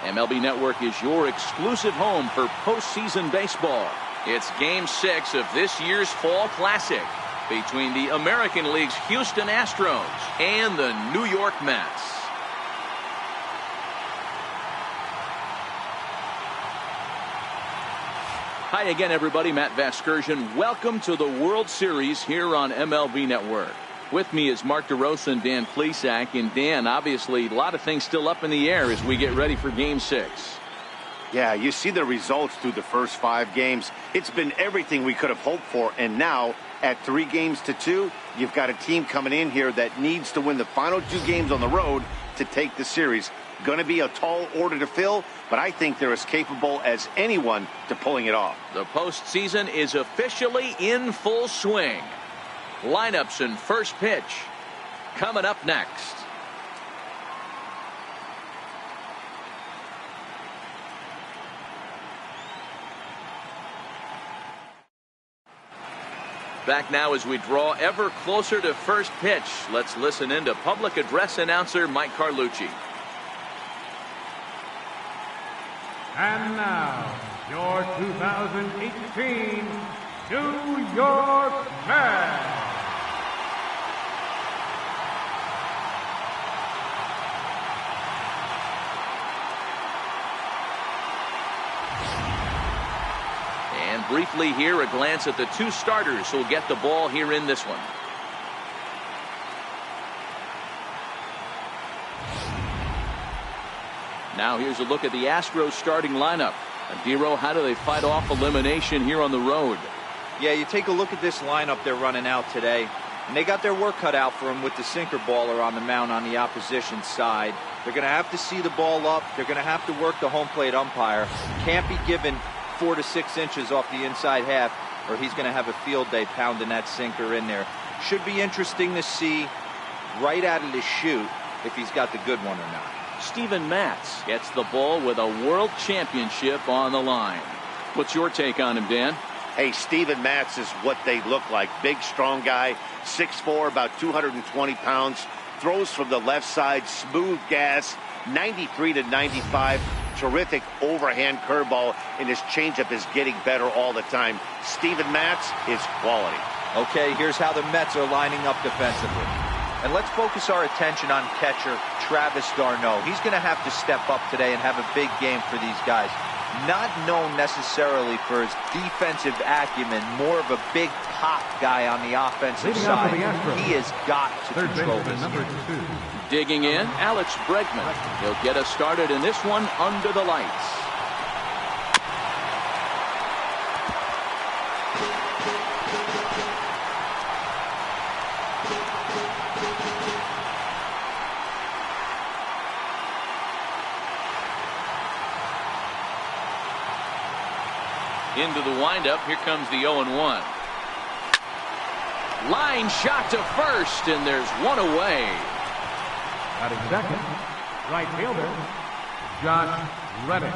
MLB Network is your exclusive home for postseason baseball. It's Game 6 of this year's Fall Classic between the American League's Houston Astros and the New York Mets. Hi again, everybody. Matt Vasgersian. Welcome to the World Series here on MLB Network. With me is Mark DeRosa and Dan Plesac. And Dan, obviously, a lot of things still up in the air as we get ready for Game 6. Yeah, you see the results through the first 5 games. It's been everything we could have hoped for. And now, at 3-2, you've got a team coming in here that needs to win the final 2 games on the road to take the series. Going to be a tall order to fill, but I think they're as capable as anyone to pulling it off. The postseason is officially in full swing. Lineups and first pitch coming up next. Back now as we draw ever closer to first pitch. Let's listen in to public address announcer Mike Carlucci. And now, your 2018 New York Mets. And briefly here, a glance at the 2 starters who'll get the ball here in this one. Now here's a look at the Astros starting lineup. Adiro, how do they fight off elimination here on the road? Yeah, you take a look at this lineup they're running out today, and they got their work cut out for them with the sinker baller on the mound on the opposition side. They're going to have to see the ball up. They're going to have to work the home plate umpire. Can't be given 4 to 6 inches off the inside half, or he's going to have a field day pounding that sinker in there. Should be interesting to see right out of the chute if he's got the good one or not. Steven Matz gets the ball with a world championship on the line. What's your take on him, Dan? Hey, Steven Matz is what they look like. Big, strong guy, 6'4", about 220 pounds. Throws from the left side, smooth gas, 93 to 95. Terrific overhand curveball, and his changeup is getting better all the time. Steven Matz is quality. Okay, here's how the Mets are lining up defensively. And let's focus our attention on catcher Travis d'Arnaud. He's going to have to step up today and have a big game for these guys. Not known necessarily for his defensive acumen, more of a big pop guy on the offensive side. He has got to control this game. Digging in, Alex Bregman. He'll get us started in this one under the lights. Into the windup. Here comes the 0-1. Line shot to first, and there's one away. Batting second, right fielder, Josh Reddick.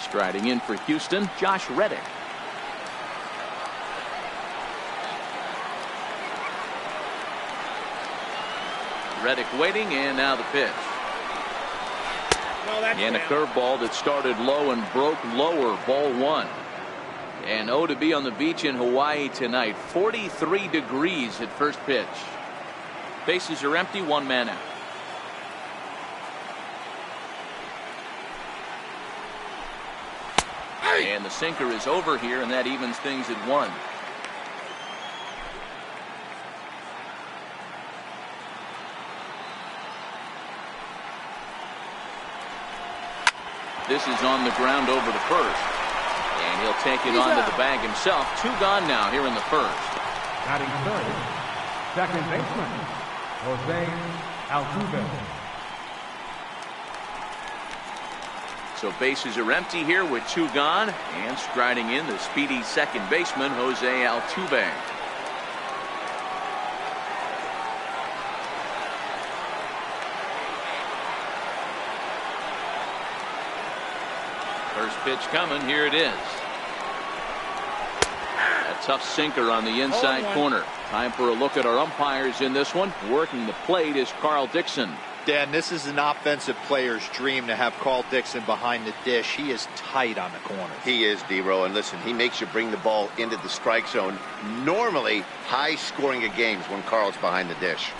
Striding in for Houston, Josh Reddick. Reddick waiting, and now the pitch. And a curveball that started low and broke lower, ball 1. And to be on the beach in Hawaii tonight. 43 degrees at first pitch. Bases are empty, 1 man out. And the sinker is over here, and that evens things at 1. This is on the ground over to first. And he'll take it onto the bag himself. 2 gone now here in the first. Batting third, second baseman, Jose Altuve. So bases are empty here with 2 gone. And striding in, the speedy second baseman, Jose Altuve. First pitch coming. Here it is. A tough sinker on the inside corner. Time for a look at our umpires in this one. Working the plate is Carl Dixon. Dan, this is an offensive player's dream to have Carl Dixon behind the dish. He is tight on the corners. He is, D-Row, and listen, he makes you bring the ball into the strike zone. Normally, high scoring of games when Carl's behind the dish.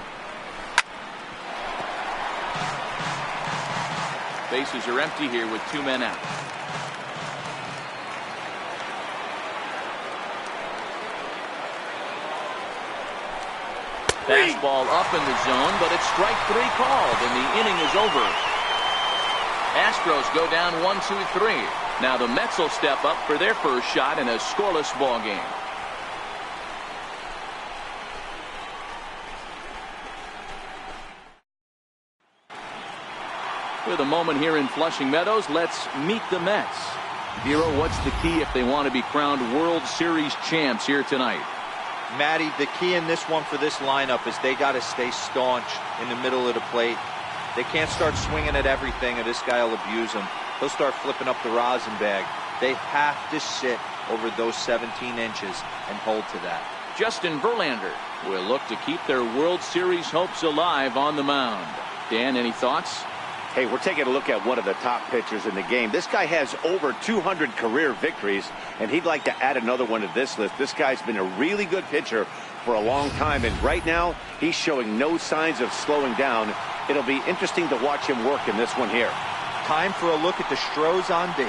Bases are empty here with 2 men out. Fastball up in the zone, but it's strike 3 called, and the inning is over. Astros go down 1-2-3. Now the Mets will step up for their first shot in a scoreless ball game. With a moment here in Flushing Meadows, let's meet the Mets. Vero, what's the key if they want to be crowned World Series champs here tonight? Matty, the key in this one for this lineup is they got to stay staunch in the middle of the plate. They can't start swinging at everything or this guy will abuse them. He'll start flipping up the rosin bag. They have to sit over those 17 inches and hold to that. Justin Verlander will look to keep their World Series hopes alive on the mound. Dan, any thoughts? Hey, we're taking a look at one of the top pitchers in the game. This guy has over 200 career victories, and he'd like to add another one to this list. This guy's been a really good pitcher for a long time, and right now he's showing no signs of slowing down. It'll be interesting to watch him work in this one here. Time for a look at the Astros on D.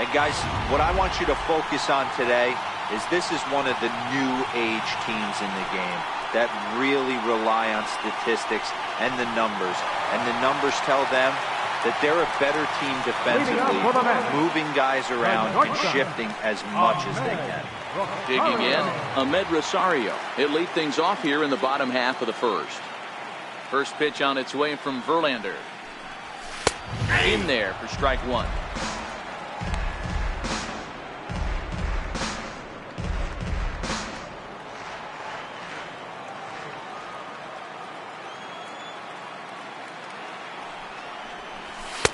And guys, what I want you to focus on today is this is one of the new age teams in the game that really rely on statistics and the numbers. And the numbers tell them that they're a better team defensively, moving guys around and shifting as much as they can. Digging in, Ahmed Rosario. He'll lead things off here in the bottom half of the first. First pitch on its way from Verlander. In there for strike 1.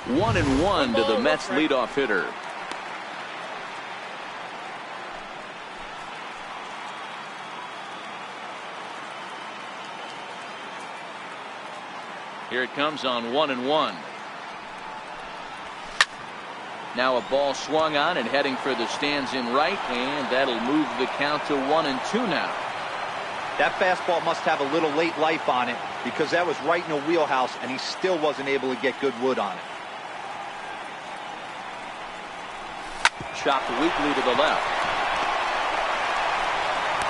One and one to the Mets leadoff hitter. Here it comes on 1-1. Now a ball swung on and heading for the stands in right, and that'll move the count to 1-2 now. That fastball must have a little late life on it because that was right in the wheelhouse and he still wasn't able to get good wood on it. Chopped weakly to the left.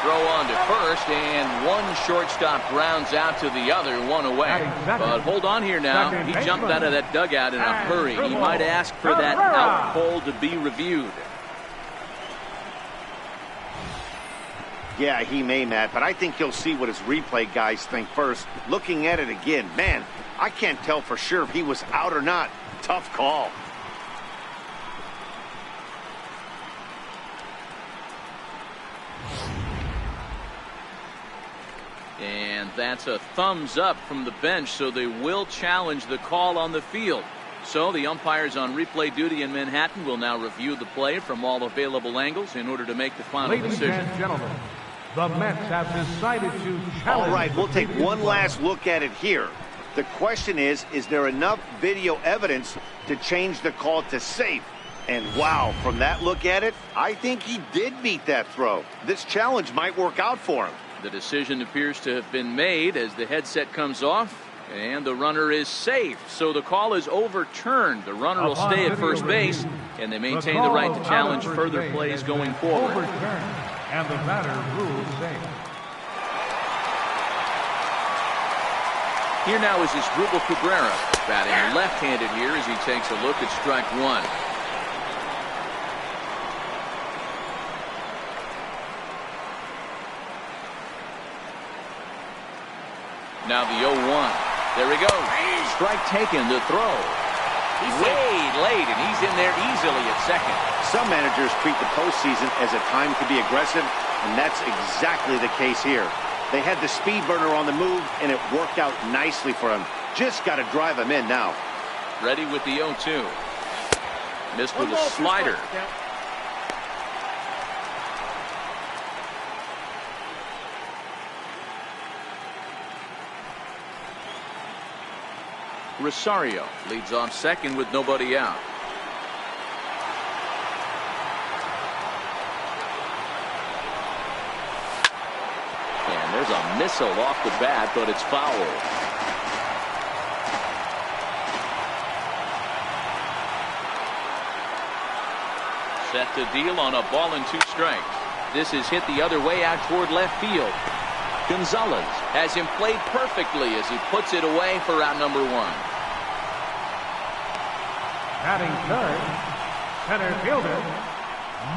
Throw on to first, and one shortstop rounds out to the other, one away. But hold on here now. He jumped out of that dugout in a hurry. He might ask for that out call to be reviewed. Yeah, he may, Matt, but I think he'll see what his replay guys think first. Looking at it again, man, I can't tell for sure if he was out or not. Tough call. And that's a thumbs up from the bench, so they will challenge the call on the field. So the umpires on replay duty in Manhattan will now review the play from all available angles in order to make the final decision. Ladies and gentlemen, the Mets have decided to challenge. All right, we'll take one last look at it here. The question is there enough video evidence to change the call to safe? And wow, from that look at it, I think he did beat that throw. This challenge might work out for him. The decision appears to have been made as the headset comes off, and the runner is safe. So the call is overturned. The runner will stay at first base, and they maintain the right to challenge further plays going forward. Overturned, and the batter rules safe. Here now is Asdrubal Cabrera, batting left-handed here as he takes a look at strike 1. Now the 0-1. There he goes. Strike taken, the throw. Way late, and he's in there easily at second. Some managers treat the postseason as a time to be aggressive, and that's exactly the case here. They had the speed burner on the move, and it worked out nicely for him. Just got to drive him in now. Ready with the 0-2. Missed with a slider. Rosario leads off second with nobody out. And there's a missile off the bat, but it's foul. Set to deal on a ball and 2 strikes. This is hit the other way out toward left field. Gonzalez has him played perfectly as he puts it away for out number 1. Batting third, center fielder,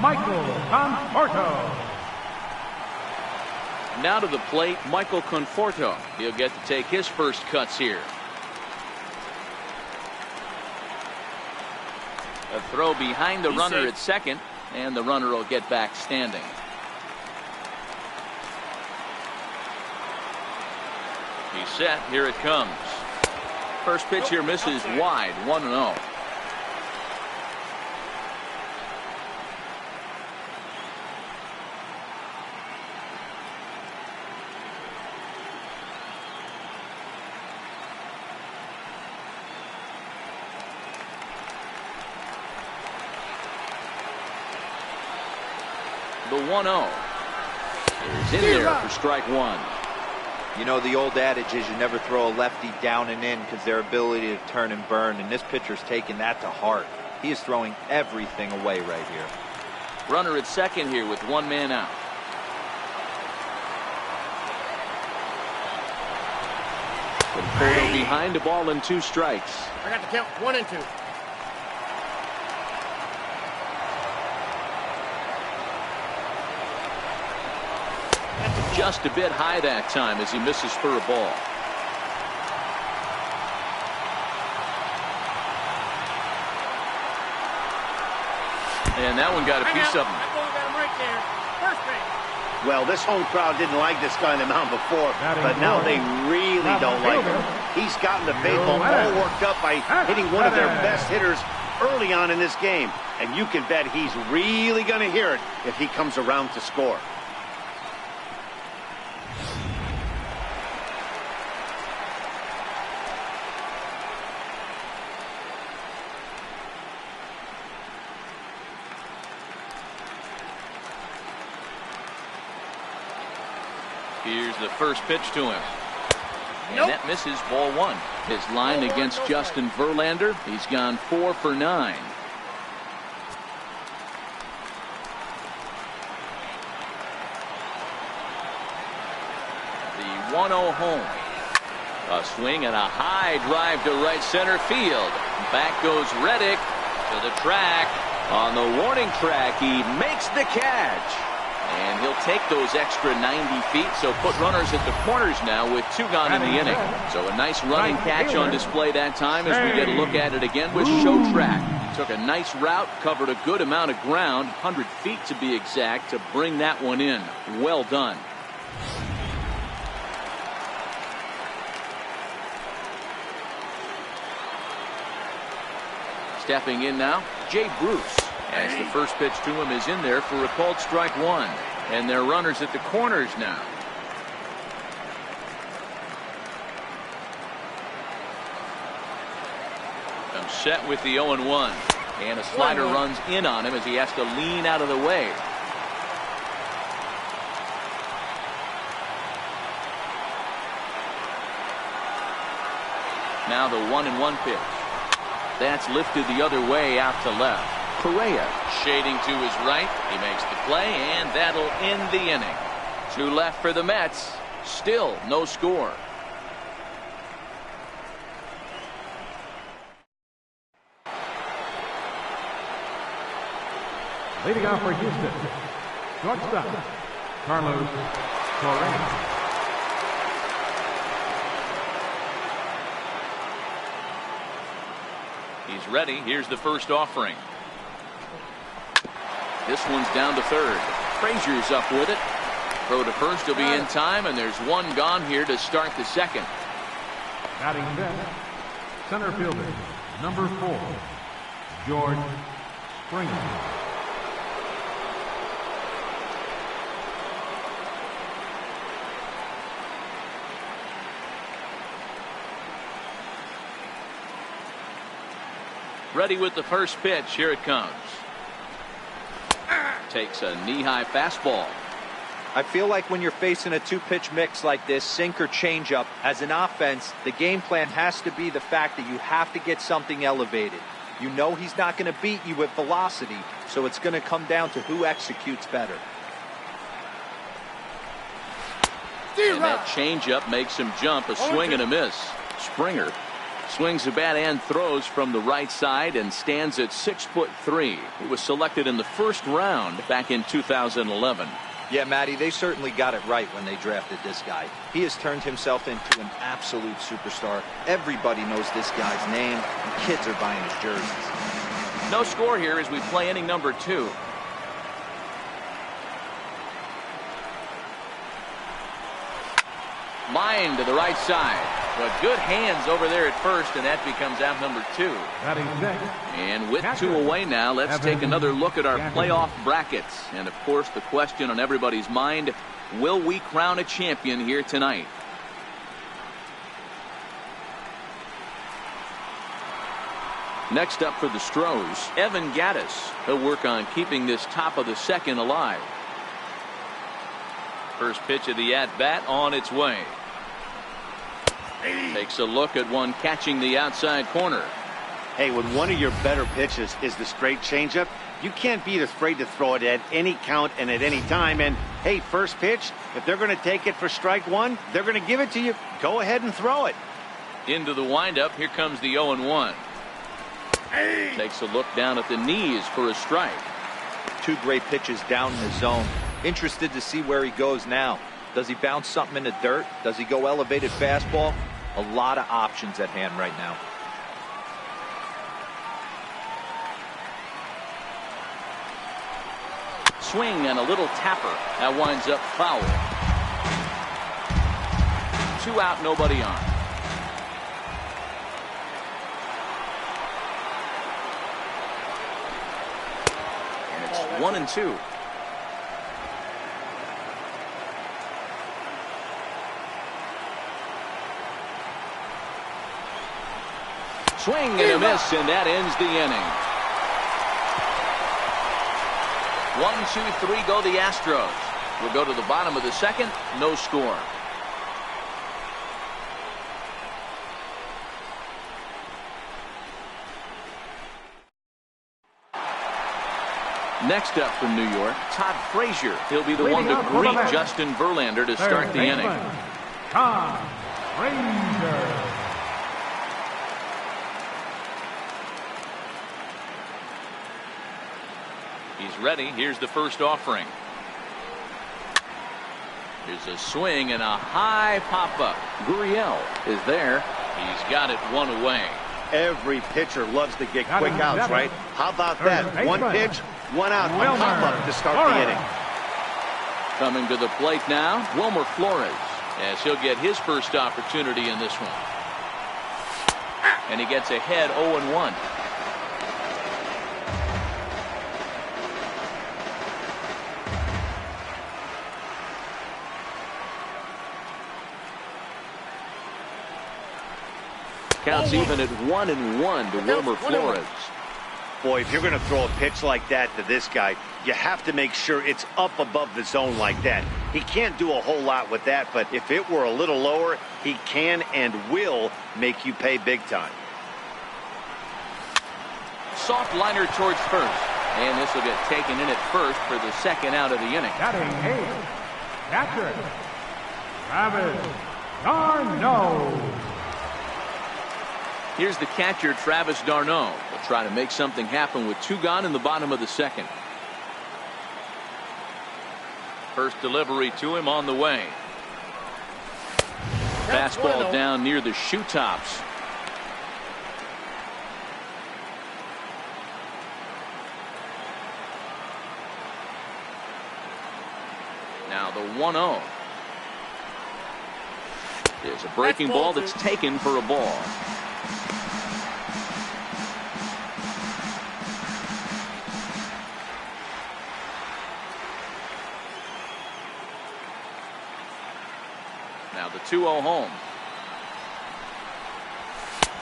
Michael Conforto. Now to the plate, Michael Conforto. He'll get to take his first cuts here. A throw behind the runner at second, and the runner will get back standing. He's set. Here it comes. First pitch here misses wide. 1-0. The 1-0 is in there for strike 1. You know, the old adage is you never throw a lefty down and in because their ability to turn and burn, and this pitcher's taking that to heart. He is throwing everything away right here. Runner at second here with 1 man out. Conforto behind, a ball and 2 strikes. I got the count 1 and 2. Just a bit high that time as he misses for a ball. And that one got a piece of him. Well, this home crowd didn't like this guy on the mound before, but now they really don't like him. He's gotten the baseball all worked up by hitting one of their best hitters early on in this game. And you can bet he's really going to hear it if he comes around to score. Here's the first pitch to him. And that misses, ball 1. His line against Justin Verlander, he's gone 4 for 9. The 1-0 home. A swing and a high drive to right center field. Back goes Reddick to the track. On the warning track, he makes the catch. And he'll take those extra 90 feet, so put runners at the corners now with 2 gone in the inning. So a nice running catch on display that time as we get a look at it again with Show Track. Took a nice route, covered a good amount of ground, 100 feet to be exact, to bring that one in. Well done. Stepping in now, Jay Bruce. As the first pitch to him is in there for a called strike 1. And they're runners at the corners now. Comes set with the 0-1. And a slider runs in on him as he has to lean out of the way. Now the 1-1 pitch. That's lifted the other way out to left. Correa shading to his right. He makes the play, and that'll end the inning. 2 left for the Mets. Still no score. Leading off for Houston, shortstop, Carlos Correa. He's ready. Here's the first offering. This one's down to third. Frazier's up with it. Throw to first will be in time, and there's 1 gone here to start the second. Batting fifth, center fielder, number 4, George Springer. Ready with the first pitch. Here it comes. Takes a knee-high fastball. I feel like when you're facing a two-pitch mix like this, sink or changeup, as an offense, the game plan has to be the fact that you have to get something elevated. You know he's not going to beat you with velocity, so it's going to come down to who executes better. And that changeup makes him jump. A swing and a miss. Springer swings the bat and throws from the right side and stands at 6'3". He was selected in the first round back in 2011. Yeah, Matty, they certainly got it right when they drafted this guy. He has turned himself into an absolute superstar. Everybody knows this guy's name, and kids are buying his jerseys. No score here as we play inning number 2. Line to the right side. But good hands over there at first, and that becomes out number 2. And with 2 away now, let's take another look at our playoff brackets. And of course, the question on everybody's mind, will we crown a champion here tonight? Next up for the Astros, Evan Gattis. He'll work on keeping this top of the second alive. First pitch of the at-bat on its way. Takes a look at one catching the outside corner. Hey, when one of your better pitches is the straight changeup, you can't be afraid to throw it at any count and at any time. And hey, first pitch, if they're going to take it for strike 1, they're going to give it to you. Go ahead and throw it. Into the windup. Here comes the 0-1. Takes a look down at the knees for a strike. 2 great pitches down in the zone. Interested to see where he goes now. Does he bounce something in the dirt? Does he go elevated fastball? A lot of options at hand right now. Swing and a little tapper. That winds up foul. 2 out, nobody on. And it's 1-2. Swing and a miss, and that ends the inning. 1, 2, 3 go the Astros. We'll go to the bottom of the second. No score. Next up from New York, Todd Frazier. He'll be the one to greet Justin Verlander to start the inning. Todd Frazier. He's ready. Here's the first offering. Here's a swing and a high pop-up. Gurriel is there. He's got it 1 away. Every pitcher loves to get quick outs, right? How about that? 1 pitch, 1 out, a pop-up to start the inning. Coming to the plate now, Wilmer Flores, as he'll get his first opportunity in this one. And he gets ahead 0-1. Counts even at 1-1 to Wilmer Flores. Boy, if you're going to throw a pitch like that to this guy, you have to make sure it's up above the zone like that. He can't do a whole lot with that, but if it were a little lower, he can and will make you pay big time. Soft liner towards first. And this will get taken in at first for the second out of the inning. Batting 8, catcher, Travis d'Arnaud. Here's the catcher, Travis d'Arnaud. Will try to make something happen with 2 gone in the bottom of the second. First delivery to him on the way. Fastball down near the shoe tops. Now the 1-0. There's a breaking ball that's taken for a ball. Now the 2-0 home.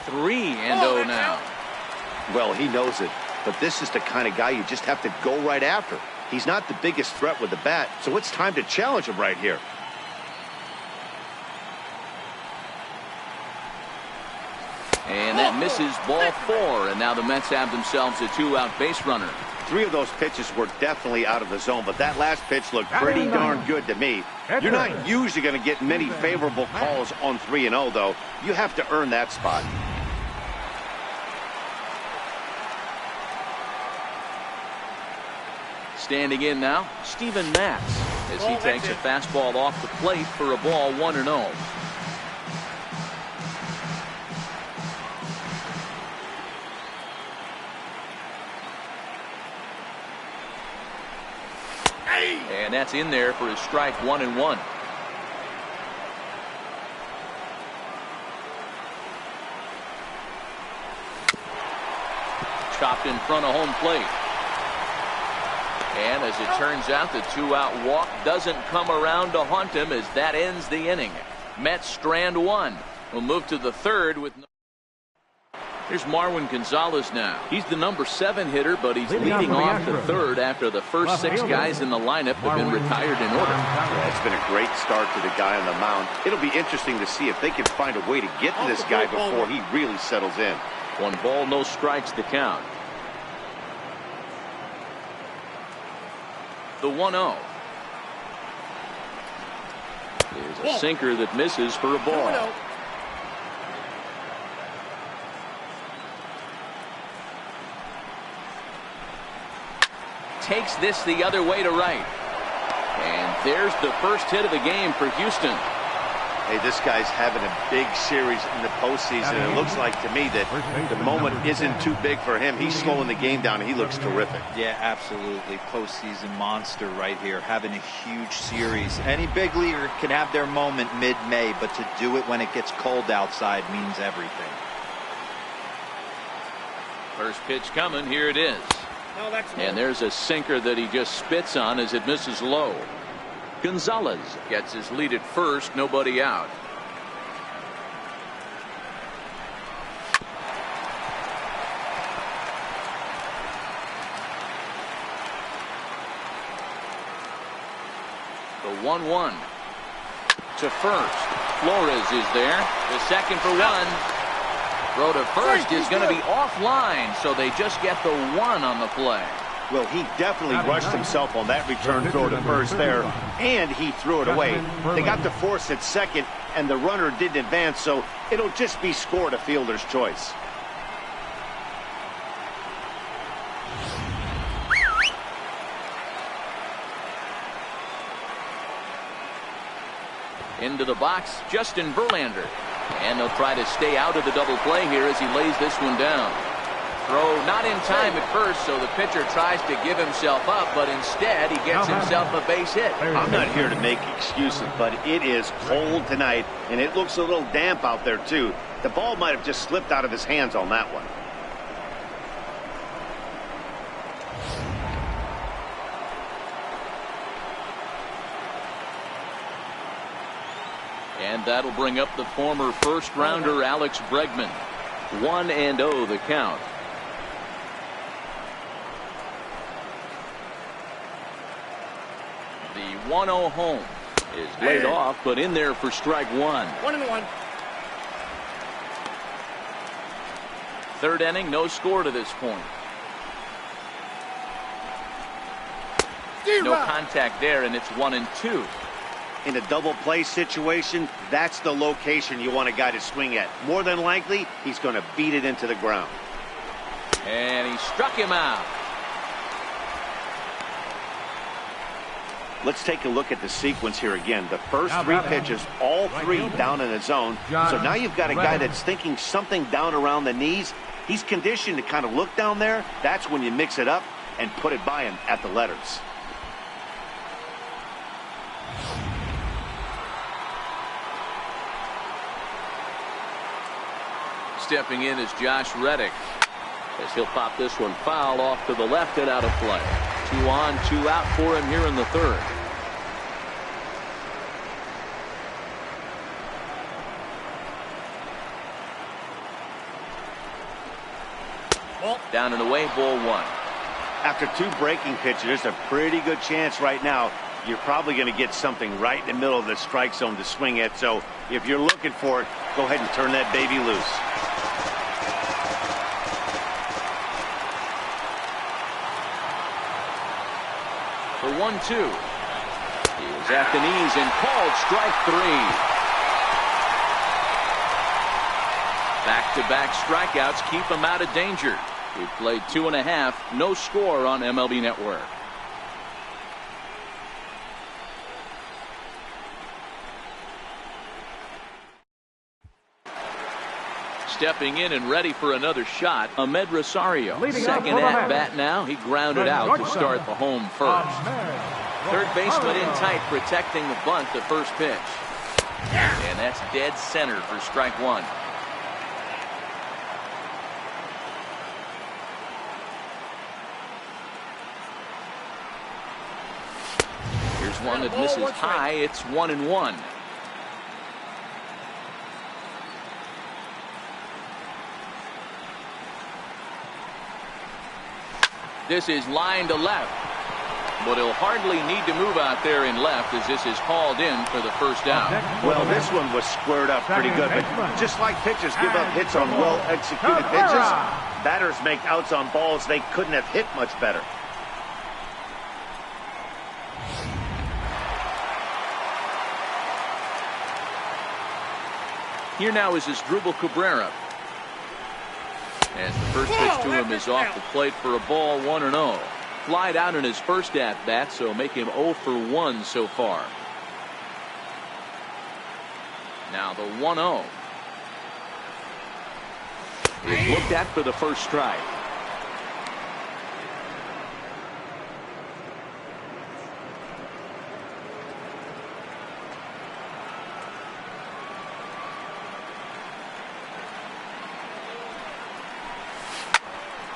3-0 now. Well, he knows it, but this is the kind of guy you just have to go right after. He's not the biggest threat with the bat, so it's time to challenge him right here. And that misses ball 4, and now the Mets have themselves a 2-out base runner. 3 of those pitches were definitely out of the zone, but that last pitch looked pretty darn good to me. You're not usually going to get many favorable calls on 3-0, though. You have to earn that spot. Standing in now, Steven Matz, as he takes a fastball off the plate for a ball 1-0. And that's in there for his strike 1-1. Chopped in front of home plate. And as it turns out, the 2-out walk doesn't come around to haunt him as that ends the inning. Mets strand 1. We'll move to the 3rd with. Here's Marwin Gonzalez now. He's the number 7 hitter, but he's leading off the 3rd after the first 6 guys in the lineup have been retired in order. Yeah, it's been a great start to the guy on the mound. It'll be interesting to see if they can find a way to get to this guy before he really settles in. 1 ball, no strikes the count. The 1-0. There's a sinker that misses for a ball. Takes this the other way to right. And there's the first hit of the game for Houston. Hey, this guy's having a big series in the postseason. It looks like to me that the moment isn't too big for him. He's slowing the game down, and he looks terrific. Yeah, absolutely. Postseason monster right here, having a huge series. Any big leaguer can have their moment mid-May, but to do it when it gets cold outside means everything. First pitch coming. Here it is. And there's a sinker that he just spits on as it misses low. Gonzalez gets his lead at first, nobody out. The 1-1 to first. Flores is there. The second for 1. Throw to first is going to be offline, so they just get the 1 on the play. Well, he definitely rushed himself on that return throw to first there, and he threw it away. They got the force at second, and the runner didn't advance, so it'll just be scored a fielder's choice. Into the box, Justin Verlander. And they'll try to stay out of the double play here as he lays this one down. Throw not in time at first, so the pitcher tries to give himself up, but instead he gets himself a base hit. I'm not here to make excuses, but it is cold tonight, and it looks a little damp out there, too. The ball might have just slipped out of his hands on that one. And that'll bring up the former first-rounder Alex Bregman. 1-0 the count. The 1-0 home is laid off, but in there for strike 1. 1-1. Third inning, no score to this point. No contact there, and it's 1-2. In a double play situation, that's the location you want a guy to swing at. More than likely, he's going to beat it into the ground. And he struck him out. Let's take a look at the sequence here again. The first 3 pitches, all 3 down in the zone. So now you've got a guy that's thinking something down around the knees. He's conditioned to kind of look down there. That's when you mix it up and put it by him at the letters. Stepping in is Josh Reddick, as he'll pop this one foul off to the left and out of play. 2 on, 2 out for him here in the 3rd. Well, Down and away, ball one. After two breaking pitches, there's a pretty good chance right now you're probably going to get something right in the middle of the strike zone to swing at. So if you're looking for it, go ahead and turn that baby loose. The 1-2. He was at the knees and called strike three. Back-to-back strikeouts keep him out of danger. We've played 2.5, no score on MLB Network. Stepping in and ready for another shot, Ahmed Rosario. Second at bat now. He grounded out to start the home first. Third baseman in tight, protecting the bunt to first pitch. And that's dead center for strike one. Here's one that misses high. It's 1-1. This is line to left, but he'll hardly need to move out there in left as this is hauled in for the first out. Well, this one was squared up pretty good, but just like pitchers give up hits on well-executed pitches, batters make outs on balls they couldn't have hit much better. Here now is Asdrubal Cabrera. As the first pitch to him is off the plate for a ball, 1-0. Flied out in his first at-bat, so make him 0 for 1 so far. Now the 1-0. Is looked at for the first strike.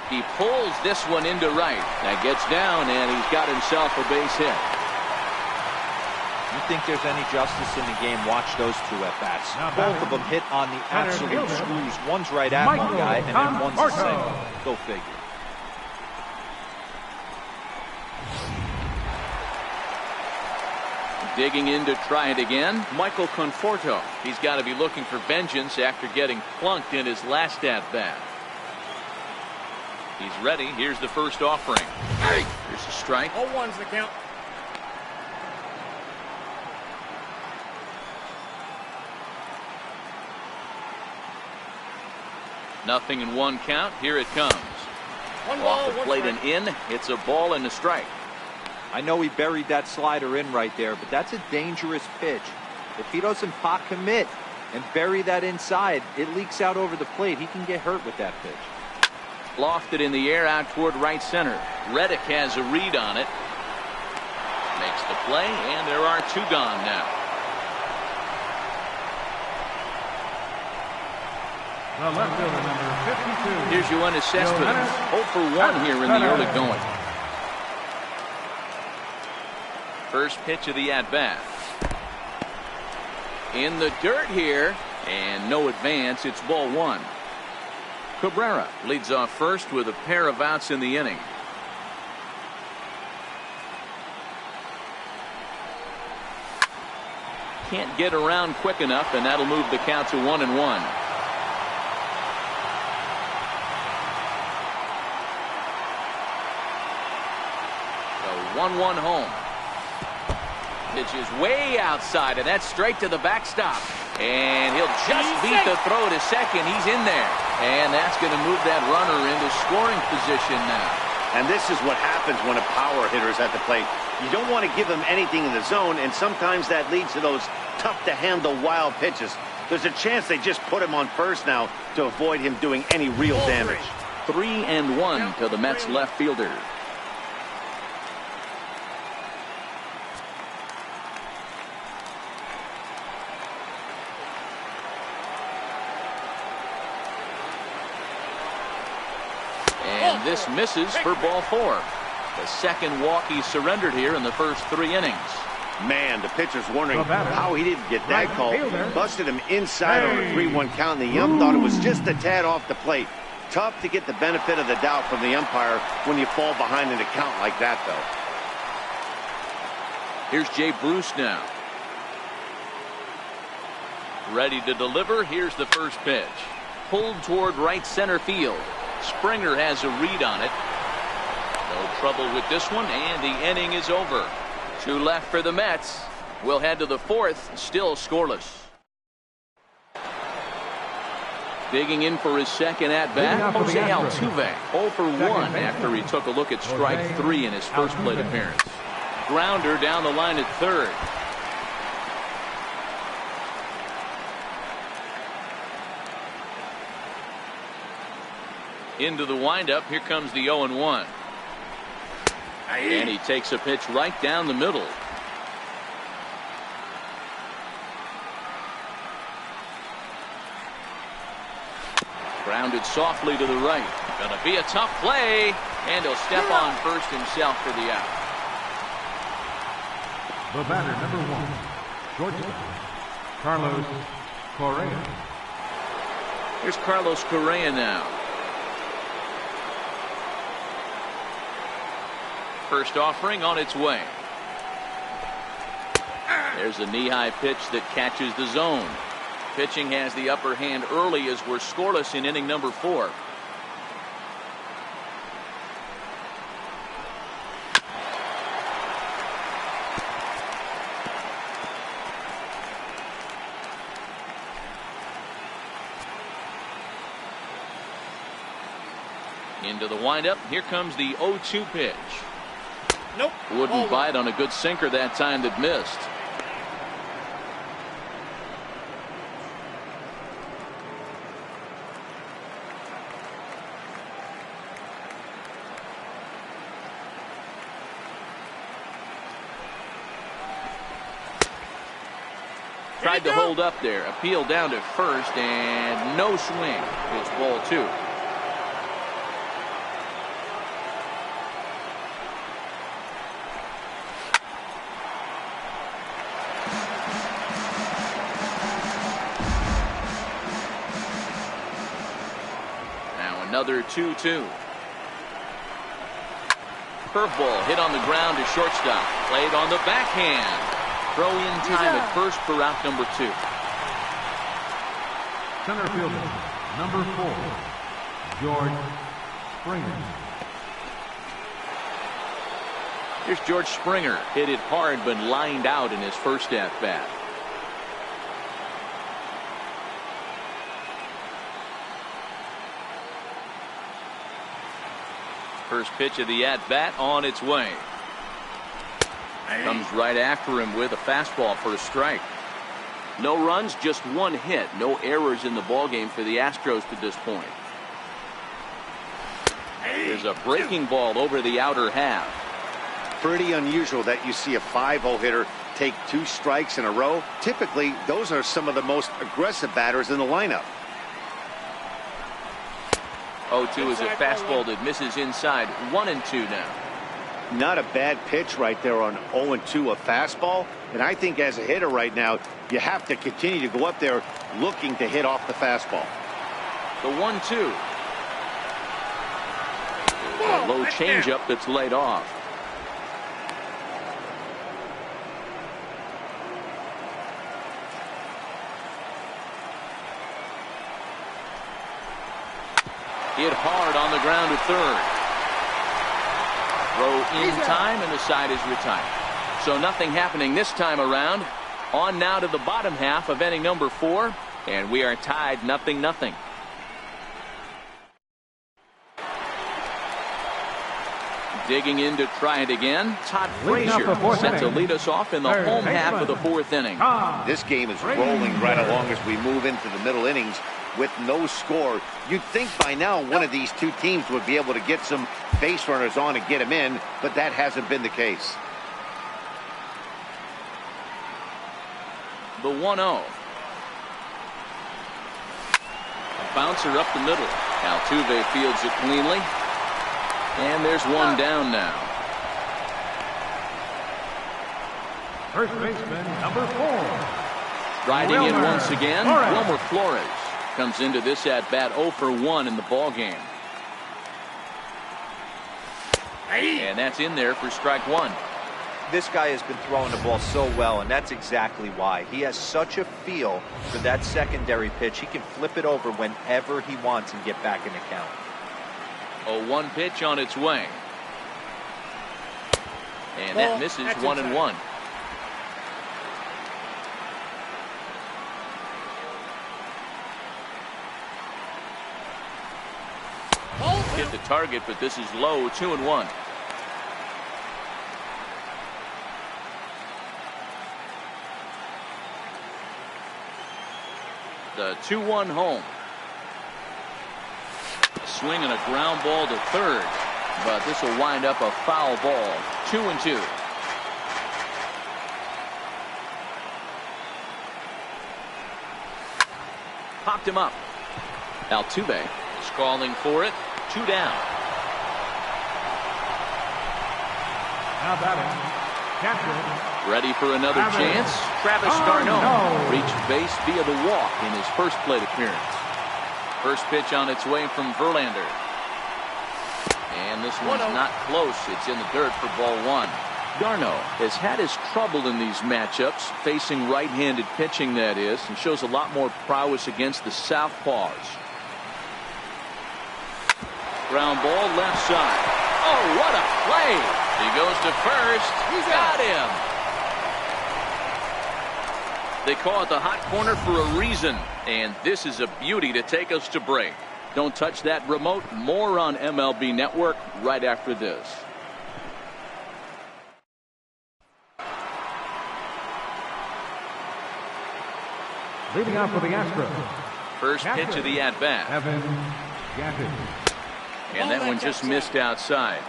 He pulls this one into right. That gets down, and he's got himself a base hit. You think there's any justice in the game? Watch those two at-bats. Both of them hit on the absolute screws. One's right at one guy, and then one's a single. Go figure. Digging in to try it again, Michael Conforto. He's got to be looking for vengeance after getting plunked in his last at-bat. He's ready. Here's the first offering. Here's a strike. 0-1's the count. Nothing in one count. Here it comes. Off the plate and in. It's a ball and a strike. I know he buried that slider in right there, but that's a dangerous pitch. If he doesn't pot commit and bury that inside, it leaks out over the plate. He can get hurt with that pitch. Lofted in the air out toward right center. Reddick has a read on it. Makes the play, and there are two gone now. The left fielder, number 52. Here's Yoenis Cespedes. 0 for 1 here in the early going. First pitch of the at-bat. In the dirt here, and no advance. It's ball one. Cabrera leads off first with a pair of outs in the inning. Can't get around quick enough, and that'll move the count to 1-1. So 1-1 home. Pitch is way outside, and that's straight to the backstop. And he'll just beat the throw to second. He's in there. And that's going to move that runner into scoring position now. And this is what happens when a power hitter is at the plate. You don't want to give him anything in the zone, and sometimes that leads to those tough-to-handle wild pitches. There's a chance they just put him on first now to avoid him doing any real damage. 3-1 to the Mets left fielder. And this misses for ball four. The second walk he surrendered here in the first 3 innings. Man, the pitcher's wondering how he didn't get that call. Busted him inside on a 3-1 count, and the ump thought it was just a tad off the plate. Tough to get the benefit of the doubt from the umpire when you fall behind an account like that, though. Here's Jay Bruce now. Ready to deliver. Here's the first pitch. Pulled toward right center field. Springer has a read on it. No trouble with this one, and the inning is over. 2 left for the Mets. We'll head to the 4th, still scoreless. Digging in for his second at-bat, Jose Altuve, 0 for 1 after he took a look at strike 3 in his first plate appearance. Grounder down the line at third. Into the windup, here comes the 0-1. And he takes a pitch right down the middle. Grounded softly to the right. Gonna be a tough play, and he'll step on first himself for the out. The batter, number 1, shortstop, Carlos Correa. Here's Carlos Correa now. First offering on its way. There's a knee-high pitch that catches the zone. Pitching has the upper hand early as we're scoreless in inning number 4. Into the windup. Here comes the 0-2 pitch. Nope. Wouldn't bite on a good sinker that time that missed. Tried to hold up there. Appeal down to first, and no swing. It's ball 2. Another 2-2. Curveball hit on the ground to shortstop. Played on the backhand. Throw in time at first for out number 2. Center fielder, number 4, George Springer. Here's George Springer. Hit it hard but lined out in his first at-bat. First pitch of the at-bat on its way. Comes right after him with a fastball for a strike. No runs, just 1 hit. No errors in the ballgame for the Astros to this point. There's a breaking ball over the outer half. Pretty unusual that you see a 5-0 hitter take 2 strikes in a row. Typically, those are some of the most aggressive batters in the lineup. 0-2 is a fastball that misses inside. 1-2 now. Not a bad pitch right there on 0-2, a fastball. And I think as a hitter right now, you have to continue to go up there looking to hit off the fastball. The 1-2. A low changeup that's laid off. Hit hard on the ground to third. Throw in time, and the side is retired. So nothing happening this time around. On now to the bottom half of inning number 4, and we are tied 0-0. Digging in to try it again. Todd Frazier set to lead us off in the home half of the 4th inning. This game is rolling right along as we move into the middle innings with no score. You'd think by now one of these 2 teams would be able to get some base runners on and get them in, but that hasn't been the case. The 1-0. A bouncer up the middle. Altuve fields it cleanly. And there's one down now. First baseman, number 4. Riding in once again, Wilmer Flores comes into this at-bat 0 for 1 in the ballgame. And that's in there for strike one. This guy has been throwing the ball so well, and that's exactly why. He has such a feel for that secondary pitch. He can flip it over whenever he wants and get back in the count. A 1 pitch on its way. And that misses 1-1. Hit the target, but this is low. 2-1. The 2-1 home. A swing and a ground ball to third, but this will wind up a foul ball. 2-2. Popped him up. Altuve is calling for it. 2 down. Now batting, catcher. Ready for another chance. Travis d'Arnaud reached base via the walk in his first plate appearance. First pitch on its way from Verlander. And this one's not close. It's in the dirt for ball 1. d'Arnaud has had his trouble in these matchups, facing right-handed pitching, that is, and shows a lot more prowess against the southpaws. Ground ball left side. Oh, what a play! He goes to first. He's got him. They call it the hot corner for a reason, and this is a beauty to take us to break. Don't touch that remote. More on MLB Network right after this. Leading off for the Astros. First pitch of the at-bat. And that one just missed outside.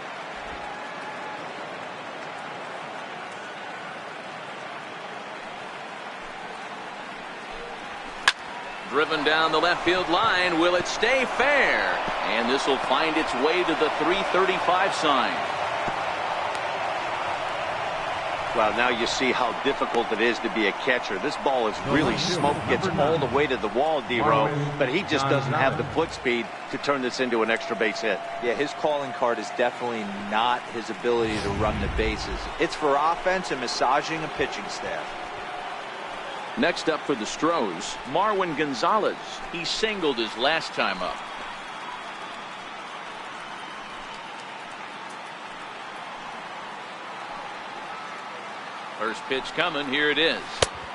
Driven down the left field line. Will it stay fair? And this will find its way to the 335 sign. Well, now you see how difficult it is to be a catcher. This ball is really smoked, gets all the way to the wall, D-Row, but he just doesn't have the foot speed to turn this into an extra base hit. Yeah, his calling card is definitely not his ability to run the bases. It's for offense and massaging a pitching staff. Next up for the Astros, Marwin Gonzalez. He singled his last time up. First pitch coming. Here it is.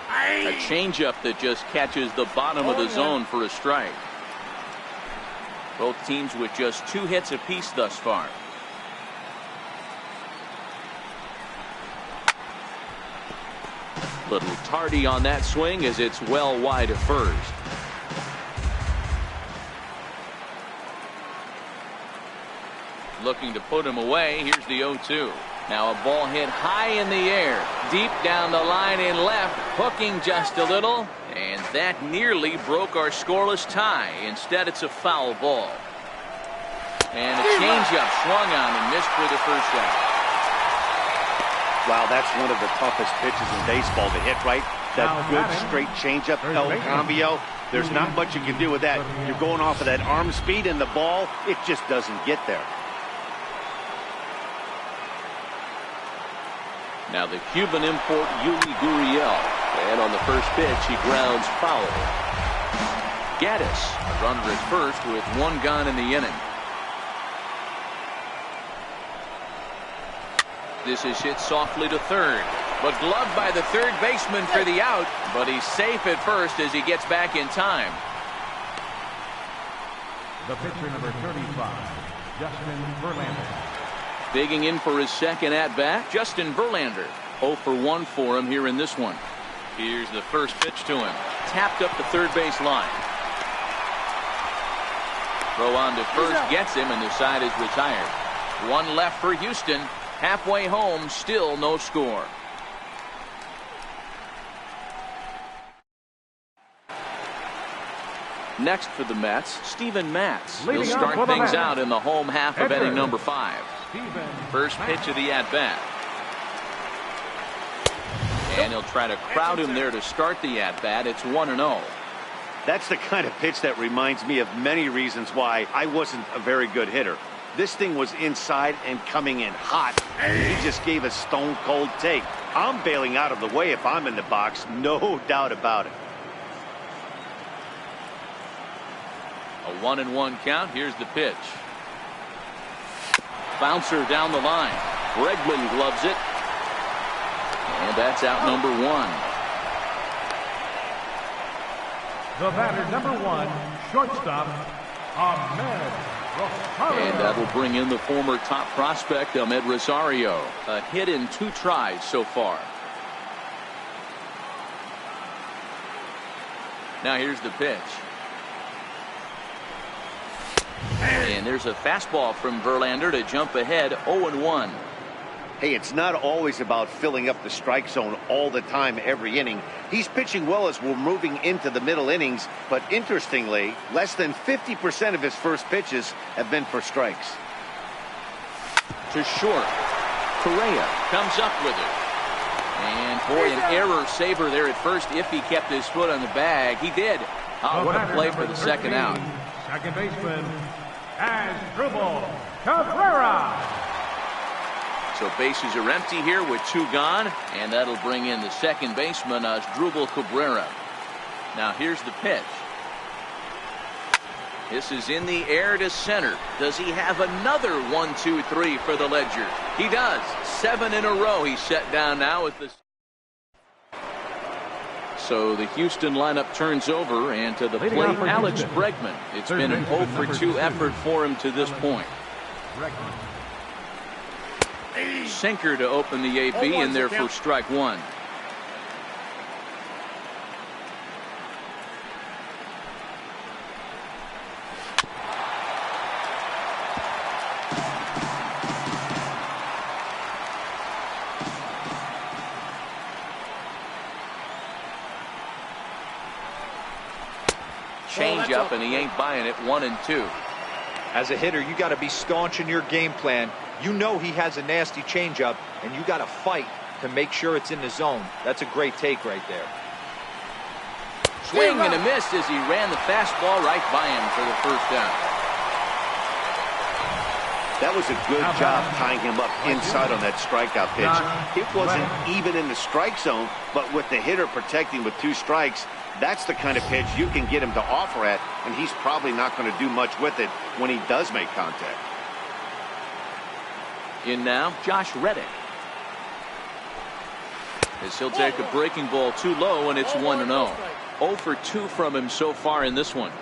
A changeup that just catches the bottom of the zone for a strike. Both teams with just 2 hits apiece thus far. Little tardy on that swing as it's well wide of first. Looking to put him away. Here's the 0-2. Now a ball hit high in the air, deep down the line in left, hooking just a little, and that nearly broke our scoreless tie. Instead, it's a foul ball. And a changeup swung on and missed for the first out. Wow, that's one of the toughest pitches in baseball to hit, right? That good straight changeup, El Cambio. There's not much you can do with that. You're going off of that arm speed, and the ball, it just doesn't get there. Now the Cuban import, Yuli Gurriel. And on the first pitch, he grounds foul. Gaddis, a runner at first with 1 gone in the inning. This is hit softly to third, but gloved by the third baseman for the out, but he's safe at first as he gets back in time. The pitcher, number 35, Justin Verlander. Digging in for his second at-bat, Justin Verlander. 0 for 1 for him here in this one. Here's the first pitch to him. Tapped up the third base line. Throw on to first gets him, and the side is retired. 1 left for Houston. Halfway home, still no score. Next for the Mets, Steven Matz. He'll start things out in the home half of inning number 5. First pitch of the at-bat. And he'll try to crowd him there to start the at-bat. It's 1-0. That's the kind of pitch that reminds me of many reasons why I wasn't a very good hitter. This thing was inside and coming in hot. He just gave a stone-cold take. I'm bailing out of the way if I'm in the box, no doubt about it. A 1-1 count. Here's the pitch. Bouncer down the line. Bregman gloves it. And that's out number 1. The batter, number 1, shortstop, Ahmed Rosario. And that'll bring in the former top prospect, Ahmed Rosario. A hit in 2 tries so far. Now here's the pitch. And there's a fastball from Verlander to jump ahead 0-1. Hey, it's not always about filling up the strike zone all the time every inning. He's pitching well as we're moving into the middle innings, but interestingly, less than 50% of his first pitches have been for strikes. To short. Correa comes up with it. And boy, an error saver there at first if he kept his foot on the bag. He did. Oh, what a play for the second out. Second baseman, Asdrubal Cabrera. So bases are empty here with 2 gone, and that'll bring in the second baseman, Asdrubal Cabrera. Now here's the pitch. This is in the air to center. Does he have another 1-2-3 for the Ledger? He does. 7 in a row he's set down now with this. So the Houston lineup turns over, and to the plate, Alex Bregman. It's been an 0-for-2 effort for him to this point. Sinker to open the AB, and there for strike 1. Change up, and he ain't buying it. 1-2. As a hitter, you got to be staunch in your game plan. You know he has a nasty changeup, and you got to fight to make sure it's in the zone. That's a great take right there. Swing and a miss as he ran the fastball right by him for the first down. That was a good job tying him up inside on that strikeout pitch. It wasn't even in the strike zone, but with the hitter protecting with 2 strikes, that's the kind of pitch you can get him to offer at, and he's probably not going to do much with it when he does make contact. In now, Josh Reddick. As he'll take a breaking ball too low, and it's 1-0. 0-for-2 from him so far in this one.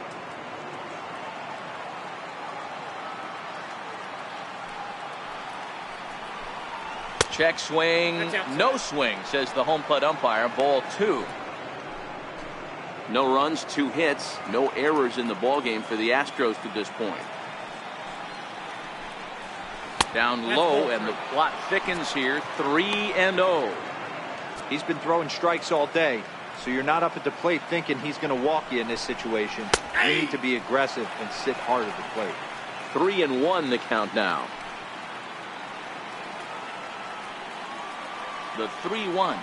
Check swing, no swing, says the home plate umpire. Ball 2. No runs, 2 hits, no errors in the ballgame for the Astros to this point. Down low, and the plot thickens here. 3-0. He's been throwing strikes all day, so you're not up at the plate thinking he's going to walk you in this situation. You need to be aggressive and sit hard at the plate. 3-1 the count now. The 3-1.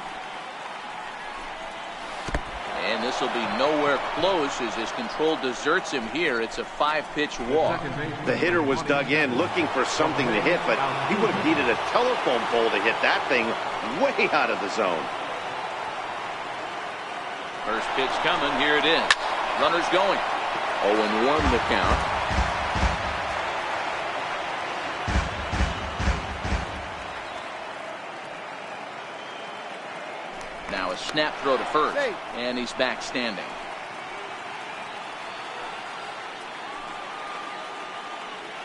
And this will be nowhere close as his control deserts him here. It's a 5-pitch walk. The hitter was dug in looking for something to hit, but he would have needed a telephone pole to hit that thing way out of the zone. First pitch coming. Here it is. Runners going. 0-1 the count. Now a snap throw to first, and he's back standing.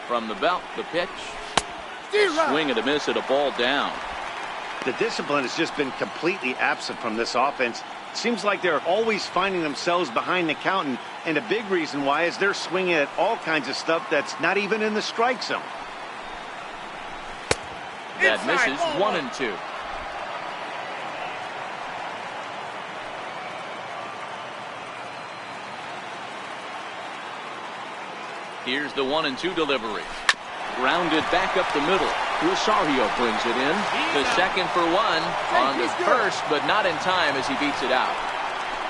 From the belt, the pitch. Swing and a miss at a ball down. The discipline has just been completely absent from this offense. It seems like they're always finding themselves behind the count, and a big reason why is they're swinging at all kinds of stuff that's not even in the strike zone. That misses. 1-2. Here's the 1-2 delivery. Grounded back up the middle. Rosario brings it in. The second for 1 on the first, but not in time as he beats it out.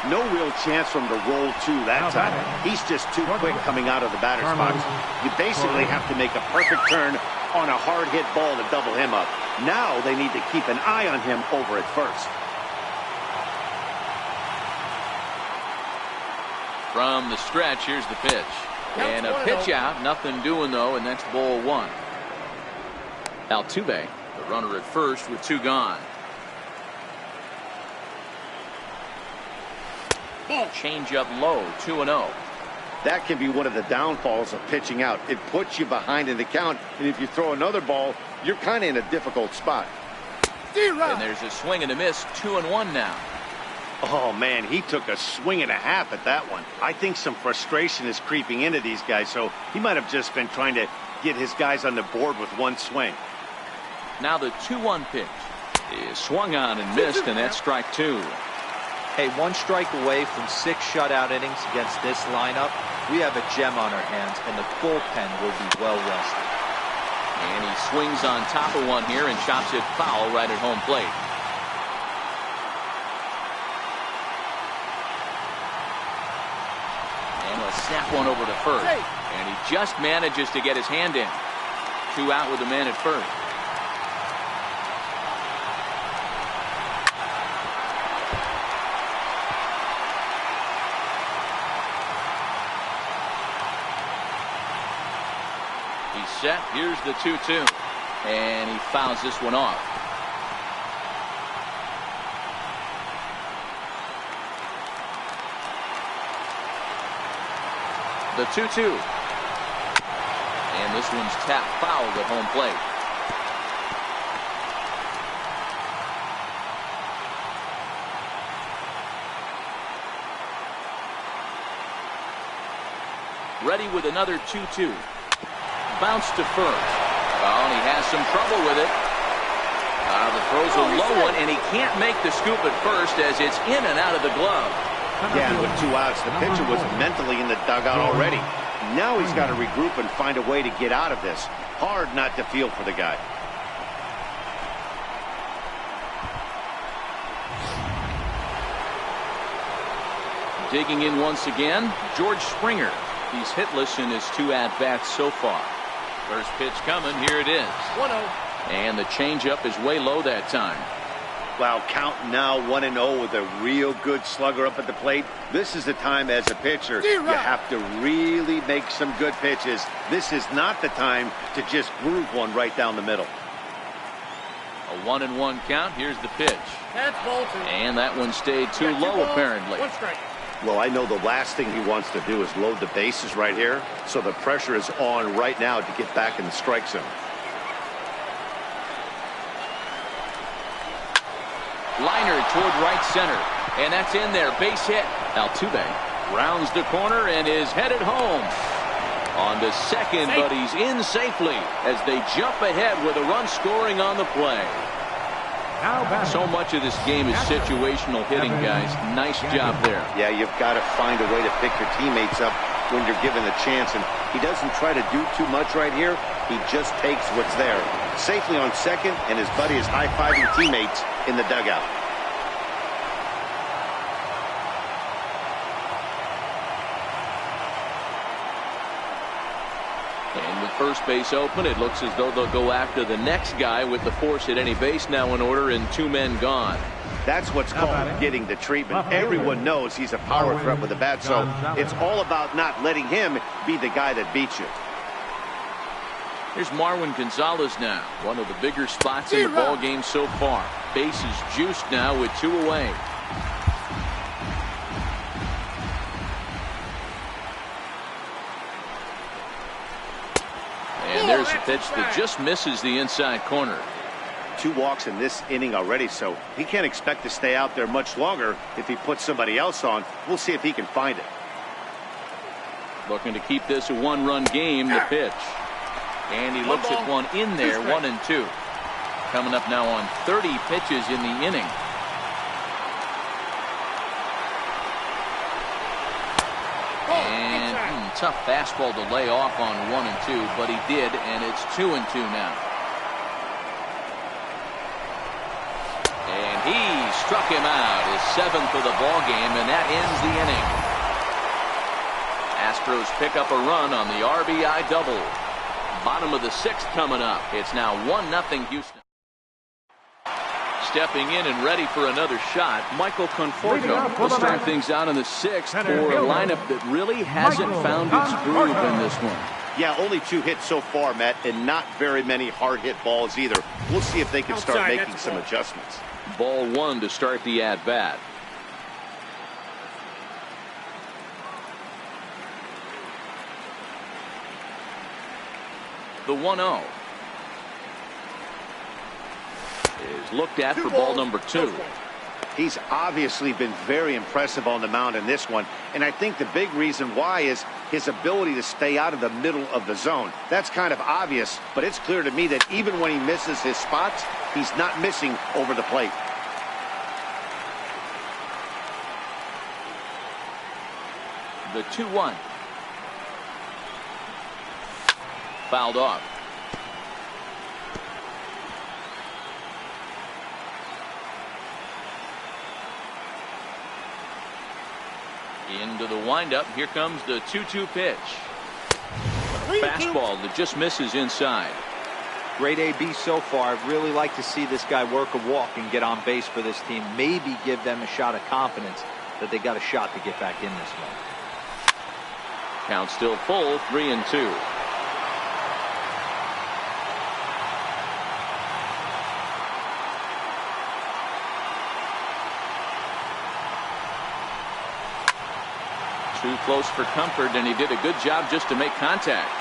No real chance from the roll two that time. He's just too quick coming out of the batter's box. You basically have to make a perfect turn on a hard hit ball to double him up. Now they need to keep an eye on him over at first. From the stretch, here's the pitch. And a pitch out, nothing doing though, and that's ball one. Altuve, the runner at first with two gone. Change up low, 2-0. That can be one of the downfalls of pitching out. It puts you behind in the count, and if you throw another ball, you're kind of in a difficult spot. And there's a swing and a miss, 2-1 now. Oh, man, he took a swing and a half at that one. I think some frustration is creeping into these guys, so he might have just been trying to get his guys on the board with one swing. Now the 2-1 pitch is swung on and missed, and that's strike two. Hey, one strike away from 6 shutout innings against this lineup. We have a gem on our hands, and the bullpen will be well rested. And he swings on top of one here and chops it foul right at home plate. And he'll snap one over to first. And he just manages to get his hand in. 2 out with the man at first. Set. Here's the 2-2. And he fouls this one off. The 2-2. And this one's tapped foul at home plate. Ready with another 2-2. Bounce to first. Oh, and he has some trouble with it. The throw's a low one, and he can't make the scoop at first as it's in and out of the glove. Yeah, with 2 outs, the pitcher was mentally in the dugout already. Now he's got to regroup and find a way to get out of this. Hard not to feel for the guy. Digging in once again, George Springer. He's hitless in his 2 at-bats so far. First pitch coming, here it is. 1-0. And the changeup is way low that time. Wow, count now 1-0 with a real good slugger up at the plate. This is the time as a pitcher you have to really make some good pitches. This is not the time to just groove one right down the middle. A 1-1 count. Here's the pitch. That's ball 2. And that one stayed too low apparently. 1 strike. Well, I know the last thing he wants to do is load the bases right here, so the pressure is on right now to get back in the strike zone. Liner toward right center, and that's in there. Base hit. Altuve rounds the corner and is headed home. On to second, but he's in safely as they jump ahead with a run scoring on the play. So much of this game is situational hitting, guys. Nice job there. Yeah, you've got to find a way to pick your teammates up when you're given the chance, and he doesn't try to do too much right here. He just takes what's there. Safely on second, and his buddy is high-fiving teammates in the dugout. And with first base open, it looks as though they'll go after the next guy with the force at any base now in order and 2 men gone. That's what's called getting the treatment. Everyone knows he's a power threat with a bat, so it's all about not letting him be the guy that beats you. Here's Marwin Gonzalez now. One of the bigger spots in the ball game so far. Base is juiced now with 2 away. And there's a pitch that just misses the inside corner. 2 walks in this inning already, so he can't expect to stay out there much longer if he puts somebody else on. We'll see if he can find it. Looking to keep this a 1-run game, the pitch. And he looks at one in there, 1-2. Coming up now on 30 pitches in the inning. And tough fastball to lay off on 1-2, but he did, and it's 2-2 now. And he struck him out, his 7th of the ball game, and that ends the inning. Astros pick up a run on the RBI double. Bottom of the 6th coming up. It's now 1-0 Houston. Stepping in and ready for another shot, Michael Conforto. We'll start things out in the 6th for a lineup that really hasn't found its groove in this one. Yeah, only 2 hits so far, Matt, and not very many hard hit balls either. We'll see if they can start making some adjustments. Ball 1 to start the at-bat. The 1-0 is looked at for ball number 2. He's obviously been very impressive on the mound in this one, and I think the big reason why is his ability to stay out of the middle of the zone. That's kind of obvious, but it's clear to me that even when he misses his spots, he's not missing over the plate. The 2-1. Fouled off. Into the windup. Here comes the 2-2 pitch. Fastball that just misses inside. Great AB so far. I'd really like to see this guy work a walk and get on base for this team. Maybe give them a shot of confidence that they got a shot to get back in this one. Count still full, 3-2. Too close for comfort, and he did a good job just to make contact.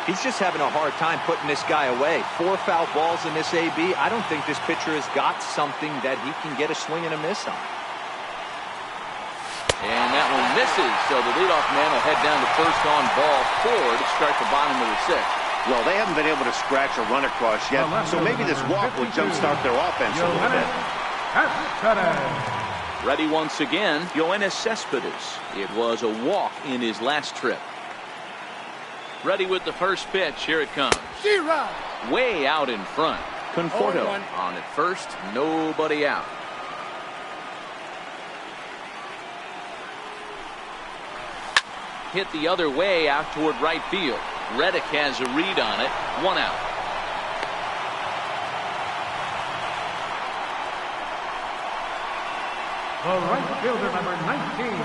He's just having a hard time putting this guy away. 4 foul balls in this AB. I don't think this pitcher has got something that he can get a swing and a miss on. And that one misses, so the leadoff man will head down to first on ball 4 to start the bottom of the 6th. Well, they haven't been able to scratch a run across yet, so maybe this walk will jumpstart their offense a little bit. Ready once again, Yoenis Cespedes. It was a walk in his last trip. Ready with the first pitch. Here it comes. Way out in front. Conforto on at first. Nobody out. Hit the other way out toward right field. Reddick has a read on it. 1 out. The right fielder, number 19.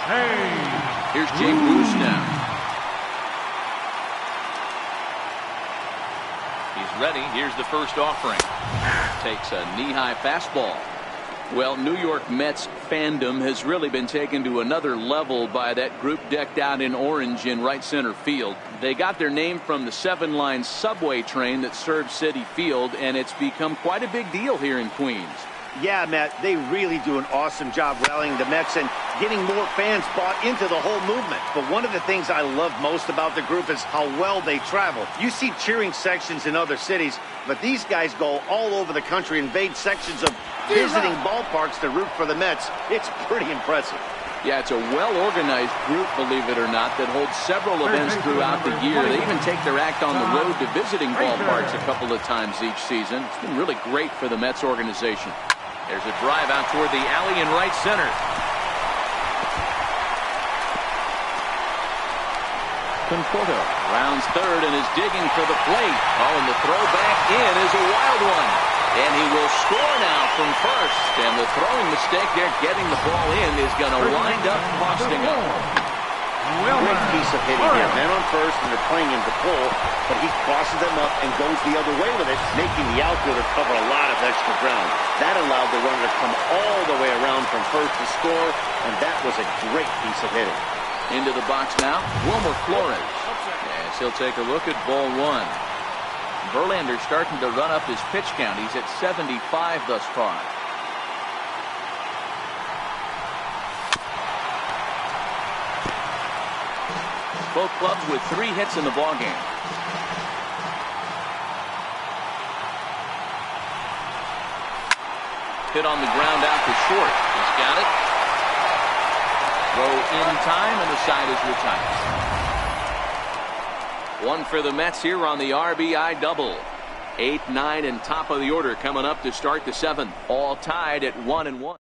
Hey. Here's Jake Bruce now. He's ready. Here's the first offering. Takes a knee-high fastball. Well, New York Mets fandom has really been taken to another level by that group decked out in orange in right center field. They got their name from the 7-line subway train that served Citi Field, and it's become quite a big deal here in Queens. Yeah, Matt, they really do an awesome job rallying the Mets and getting more fans bought into the whole movement. But one of the things I love most about the group is how well they travel. You see cheering sections in other cities, but these guys go all over the country, invade sections of visiting ballparks to root for the Mets. It's pretty impressive. Yeah, it's a well-organized group, believe it or not, that holds several events throughout the year. They even take their act on the road to visiting ballparks a couple of times each season. It's been really great for the Mets organization. There's a drive out toward the alley in right center. Conforto rounds third and is digging for the plate. Oh, and the throw back in is a wild one. And he will score now from first. And the throwing mistake there, getting the ball in, is going to wind up costing him. Great piece of hitting here. Man on first, and they're playing him to pull, but he crosses them up and goes the other way with it, making the outfielder cover a lot of extra ground. That allowed the runner to come all the way around from first to score, and that was a great piece of hitting. Into the box now, Wilmer Flores. As he'll take a look at ball 1. Verlander starting to run up his pitch count. He's at 75 thus far. Both clubs with 3 hits in the ballgame. Hit on the ground out to short. He's got it. Throw in time, and the side is retired. One for the Mets here on the RBI double. 8, 9, and top of the order coming up to start the 7th. All tied at 1-1.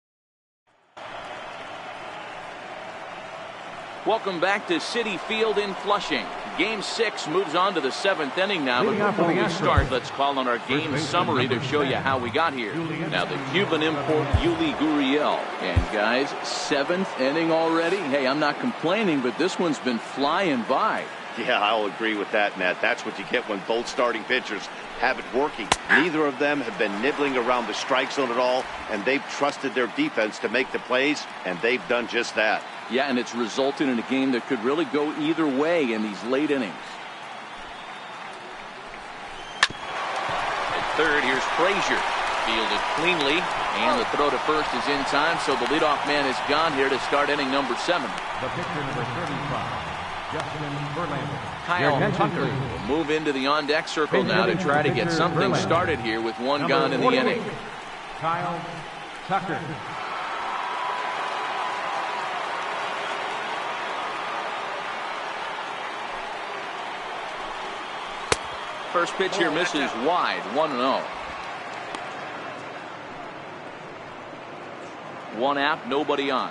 Welcome back to Citi Field in Flushing. Game 6 moves on to the 7th inning now. But before we start, let's call on our game summary to show you how we got here. Now, the Cuban import, Yuli Gurriel. And guys, 7th inning already. Hey, I'm not complaining, but this one's been flying by. Yeah, I'll agree with that, Matt. That's what you get when both starting pitchers have it working. Neither of them have been nibbling around the strike zone at all, and they've trusted their defense to make the plays, and they've done just that. Yeah, and it's resulted in a game that could really go either way in these late innings. At third, here's Frazier. Fielded cleanly, and the throw to first is in time, so the leadoff man is gone here to start inning number 7. The pitcher number 35. Kyle Tucker will move into the on-deck circle now to try to get something started here with one gone in the inning. Kyle Tucker. First pitch here misses wide, 1-0. One out, nobody on.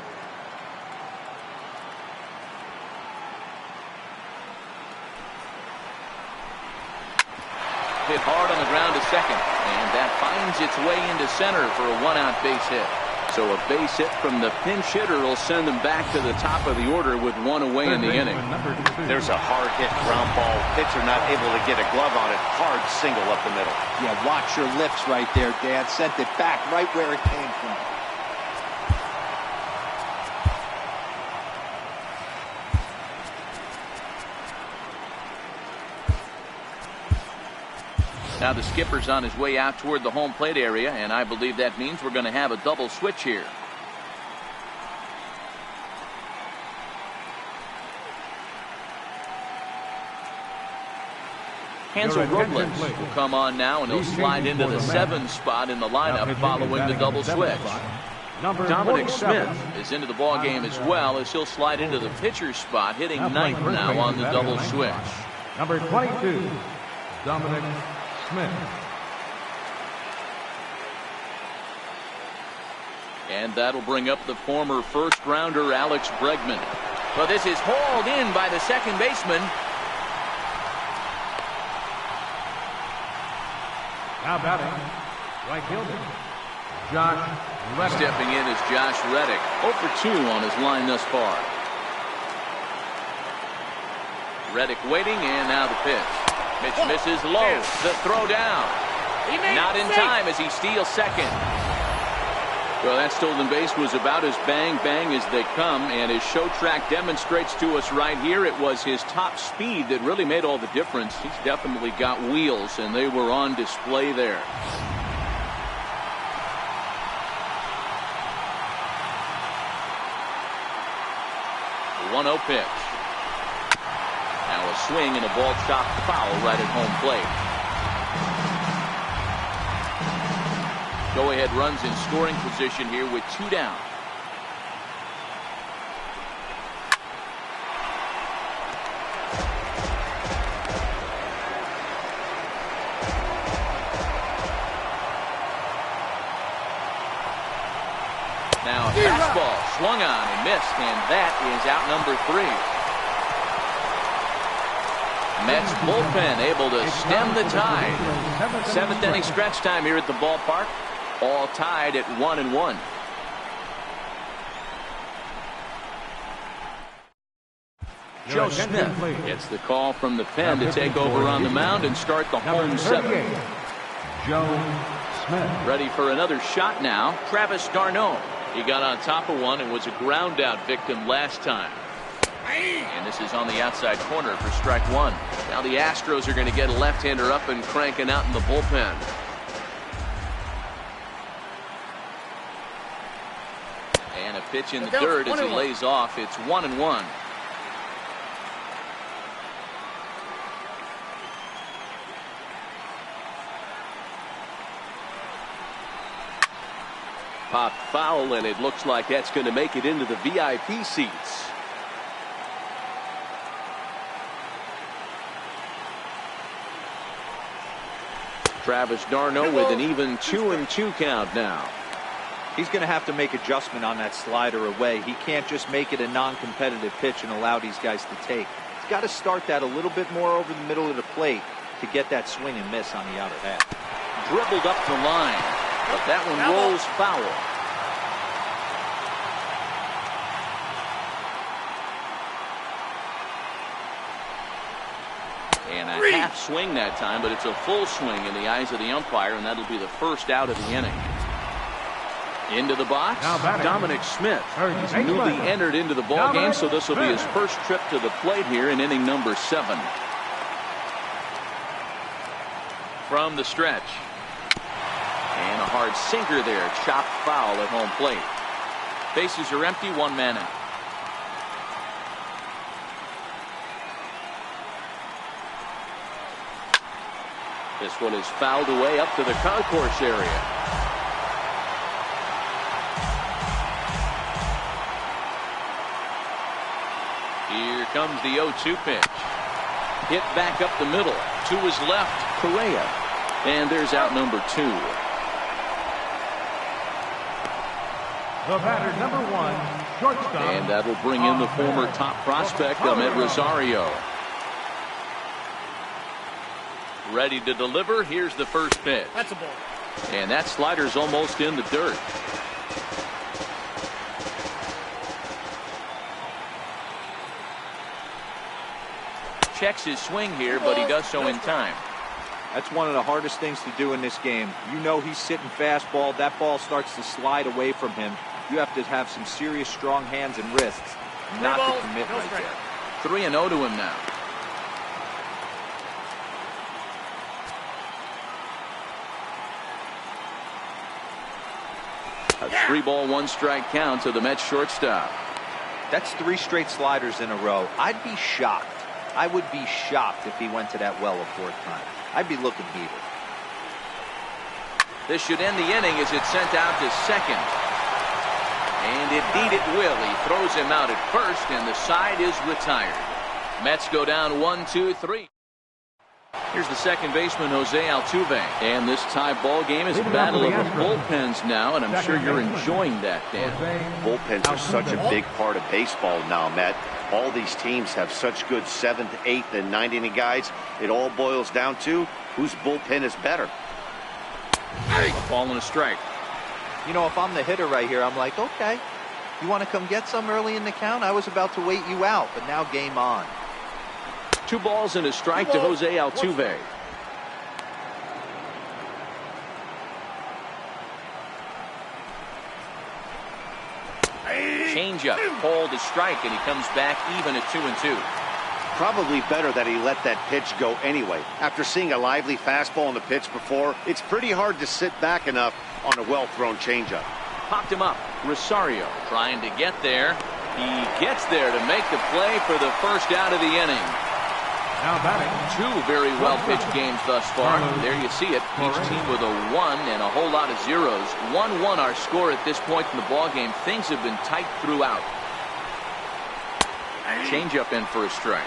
Hit hard on the ground to second, and that finds its way into center for a one-out base hit. So a base hit from the pinch hitter will send them back to the top of the order with one away in the inning. There's a hard hit ground ball. Pitcher not able to get a glove on it. Hard single up the middle. Yeah, watch your lips right there, Dad. Sent it back right where it came from. Now the skipper's on his way out toward the home plate area, and I believe that means we're going to have a double switch here. Hansel Robles will come on now, and he'll slide into the 7 spot in the lineup following the double switch. Dominic Smith is into the ballgame as well, as he'll slide into the pitcher's spot, hitting 9th now on the double switch. Number 22, Dominic Smith. And that'll bring up the former first-rounder Alex Bregman. But this is hauled in by the second baseman. Now batting, right fielder, Josh Reddick. Stepping in is Josh Reddick, 0 for 2 on his line thus far. Reddick waiting, and now the pitch. Mitch misses low. The throw down. Not in time as he steals second. Well, that stolen base was about as bang-bang as they come, and his show track demonstrates to us right here it was his top speed that really made all the difference. He's definitely got wheels, and they were on display there. The 1-0 pitch. Now a swing and a ball chopped foul right at home plate. Go-ahead runs in scoring position here with 2 down. Now a fastball swung on and missed, and that is out number 3. Mets bullpen able to stem the tide. 7th inning stretch time here at the ballpark. All tied at 1-1. Joe Smith gets the call from the pen to take over on the mound and start the home 7th. Joe Smith. Ready for another shot now. Travis d'Arnaud. He got on top of one and was a ground out victim last time. And this is on the outside corner for strike 1. Now the Astros are going to get a left-hander up and cranking out in the bullpen. And a pitch in the dirt as he lays off. It's 1-1. Pop foul, and it looks like that's going to make it into the VIP seats. Travis d'Arnaud with an even 2-2 count now. He's going to have to make adjustment on that slider away. He can't just make it a non-competitive pitch and allow these guys to take. He's got to start that a little bit more over the middle of the plate to get that swing and miss on the outer half. Dribbled up the line, but that one rolls foul. And a half swing that time, but it's a full swing in the eyes of the umpire, and that'll be the first out of the inning. Into the box, Dominic Smith. He's newly entered into the ball game, so this will be his first trip to the plate here in inning number 7. From the stretch. And a hard sinker there, chopped foul at home plate. Bases are empty, 1 man out. This one is fouled away up to the concourse area. Here comes the 0-2 pitch. Hit back up the middle. To his left, Correa. And there's out number 2. The batter, number 1, shortstop. And that'll bring in the former top prospect, Ahmed Rosario. Ready to deliver. Here's the first pitch. That's a ball. And that slider's almost in the dirt. Checks his swing here, but he does so in time. That's one of the hardest things to do in this game. You know he's sitting fastball. That ball starts to slide away from him. You have to have some serious strong hands and wrists not to commit right there. 3-0 to him now. A 3-ball, 1-strike count to the Mets shortstop. That's 3 straight sliders in a row. I'd be shocked. I would be shocked if he went to that well a 4th time. I'd be looking beaver. This should end the inning as it's sent out to second. And indeed it will. He throws him out at first, and the side is retired. Mets go down 1-2-3. Here's the second baseman, Jose Altuve. And this tie ball game is a battle of the bullpens now, and I'm sure you're enjoying that, Dan. Bullpens are such a big part of baseball now, Matt. All these teams have such good 7th, 8th, and 9th inning guys. It all boils down to whose bullpen is better. A ball and a strike. You know, if I'm the hitter right here, I'm like, okay, you want to come get some early in the count? I was about to wait you out, but now game on. 2 balls and a strike to Jose Altuve. Changeup, called a strike, and he comes back even at 2-2. Probably better that he let that pitch go anyway. After seeing a lively fastball on the pitch before, it's pretty hard to sit back enough on a well-thrown changeup. Popped him up. Rosario trying to get there. He gets there to make the play for the first out of the inning. Now batting. 2 very well-pitched games thus far. There you see it. Each team with a 1 and a whole lot of zeros. 1-1 our score at this point in the ball game. Things have been tight throughout. Change-up in for a strike.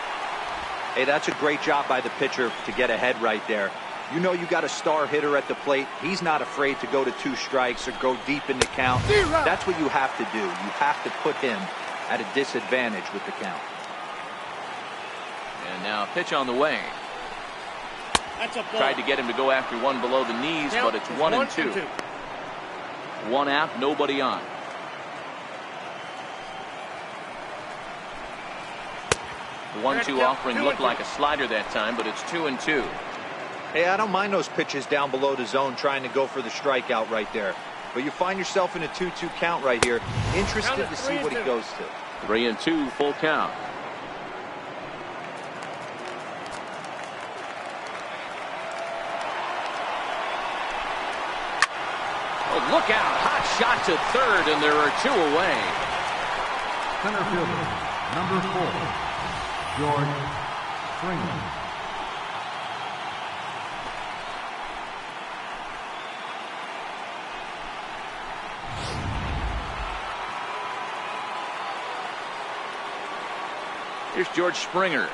Hey, that's a great job by the pitcher to get ahead right there. You know you got a star hitter at the plate. He's not afraid to go to 2 strikes or go deep in the count. That's what you have to do. You have to put him at a disadvantage with the count. And now a pitch on the way. That's a ball. Tried to get him to go after one below the knees, but it's 1-2. 1 out, nobody on. The 1-2 offering looked like a slider that time, but it's 2-2. Hey, I don't mind those pitches down below the zone trying to go for the strikeout right there. But you find yourself in a 2-2 count right here. Interested to see what he goes to. 3-2, full count. Oh, look out. Hot shot to third, and there are 2 away. Center fielder, number 4, George Springer. Here's George Springer.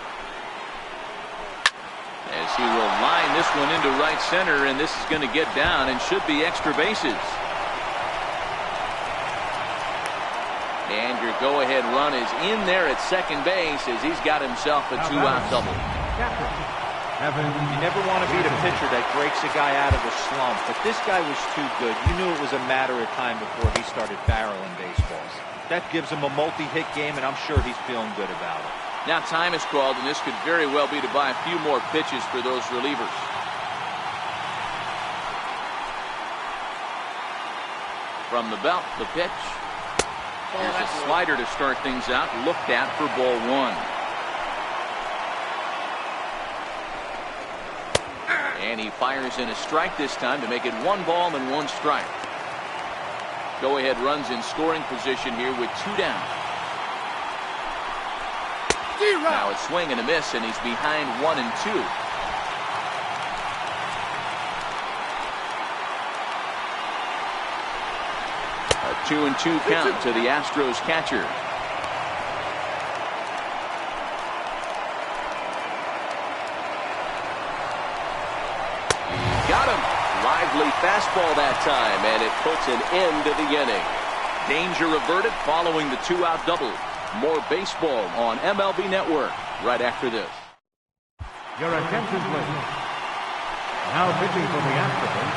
as he will line this one into right center, and this is going to get down and should be extra bases. And your go-ahead run is in there at second base as he's got himself a two-out double. You never want to beat a pitcher that breaks a guy out of a slump, but this guy was too good. You knew it was a matter of time before he started barreling baseballs. That gives him a multi-hit game, and I'm sure he's feeling good about it. Now time is called, and this could very well be to buy a few more pitches for those relievers. From the belt, the pitch. Here's a slider to start things out, looked at for ball one. And he fires in a strike this time to make it 1 ball and 1 strike. Go ahead runs in scoring position here with 2 down. Now a swing and a miss, and he's behind 1 and 2. A 2-2 count to the Astros catcher. Got him. Lively fastball that time, and it puts an end to the inning. Danger averted following the 2-out double. More baseball on MLB Network right after this. Your attention, please. Now pitching for the Astros,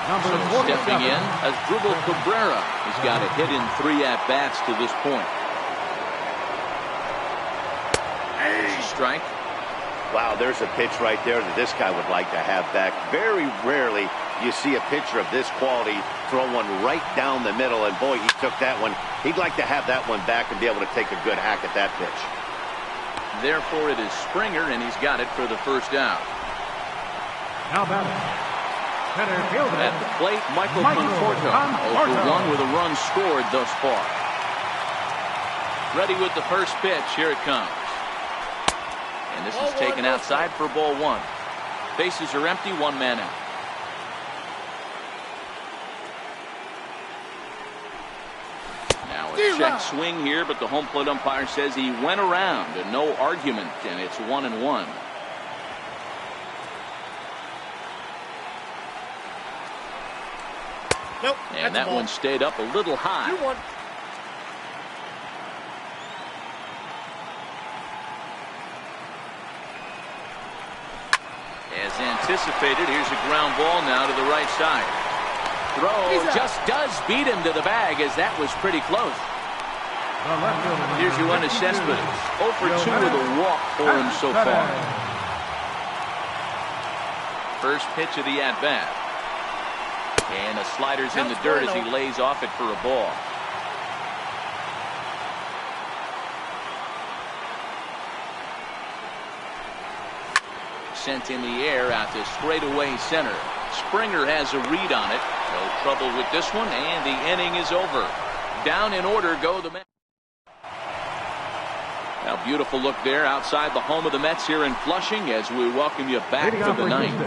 number So stepping in as Dribble Cabrera. He's got a hit in 3 at-bats to this point. Strike. Wow, there's a pitch right there that this guy would like to have back. Very rarely you see a pitcher of this quality throw one right down the middle, and boy, he took that one. He'd like to have that one back and be able to take a good hack at that pitch. Therefore, it is Springer, and he's got it for the first out. Now batting, center fielder. At the plate, Michael Conforto. 0-for-1 with a run scored thus far. Ready with the first pitch. Here it comes. And this is taken outside for ball 1. Bases are empty, 1 man out. Now a check swing here, but the home plate umpire says he went around and no argument, and it's 1-1. Nope. And that one stayed up a little high. You won. As anticipated, here's a ground ball now to the right side. Throw just does beat him to the bag, as that was pretty close. Here's your unassessment. 0-for-2 with a walk for him so far. First pitch of the at-bat. And a slider's in the dirt as he lays off it for a ball. Sent in the air out to straightaway center. Springer has a read on it. No trouble with this one, and the inning is over. Down in order go the Mets. Now, beautiful look there outside the home of the Mets here in Flushing as we welcome you back for the ninth.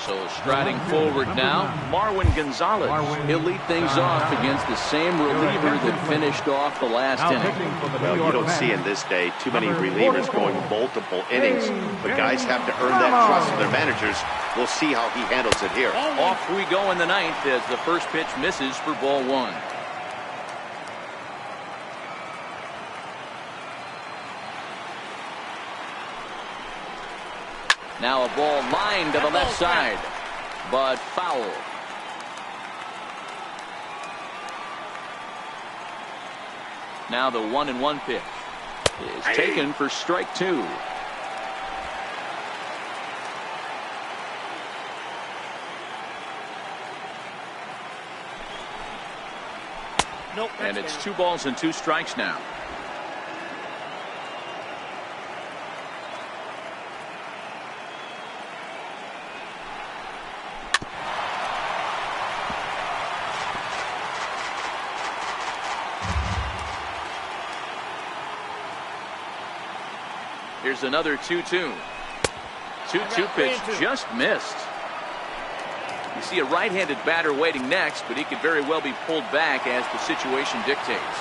So striding forward now, Marwin Gonzalez. He'll lead things off against the same reliever that finished off the last inning. Well, you don't see in this day too many relievers going multiple innings, but guys have to earn that trust of their managers. We'll see how he handles it here. Off we go in the ninth as the first pitch misses for ball 1. Now a ball lined to the left side, but foul. Now the 1-1 pitch is taken for strike 2. Nope. And it's 2 balls and 2 strikes now. Here's another 2-2. 2-2 pitch just missed. You see a right-handed batter waiting next, but he could very well be pulled back as the situation dictates.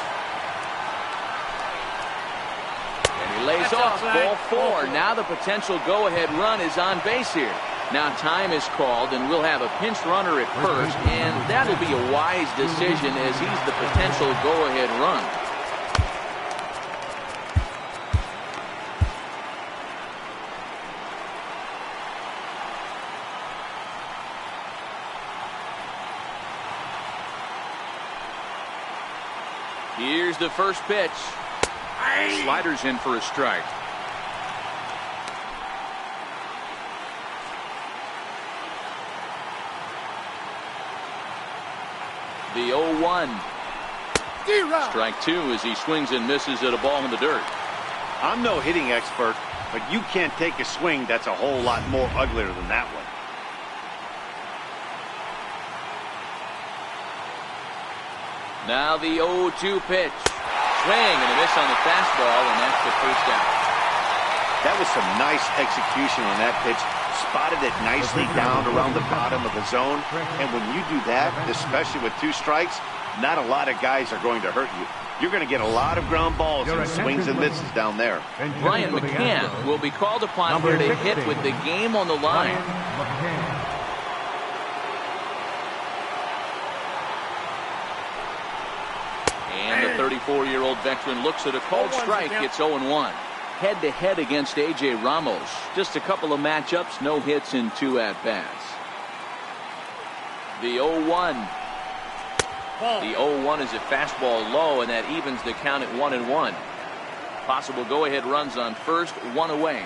And he lays off. Ball 4. Now the potential go-ahead run is on base here. Now time is called, and we'll have a pinch runner at first, and that'll be a wise decision as he's the potential go-ahead run. Here's the first pitch. Slider's in for a strike. The 0-1. Strike 2 as he swings and misses at a ball in the dirt. I'm no hitting expert, but you can't take a swing that's a whole lot more uglier than that one. Now the 0-2 pitch. Swing and a miss on the fastball, and that's the first out. That was some nice execution on that pitch. Spotted it nicely down around the bottom of the zone. And when you do that, especially with 2 strikes, not a lot of guys are going to hurt you. You're going to get a lot of ground balls and swings and misses down there. Brian McCann will be called upon here to hit with the game on the line. And the 34-year-old veteran looks at a cold strike. It's 0-1. Head-to-head against A.J. Ramos. Just a couple of matchups, no hits in 2 at-bats. The 0-1. The 0-1 is a fastball low, and that evens the count at 1-1. Possible go-ahead runs on first, 1 away.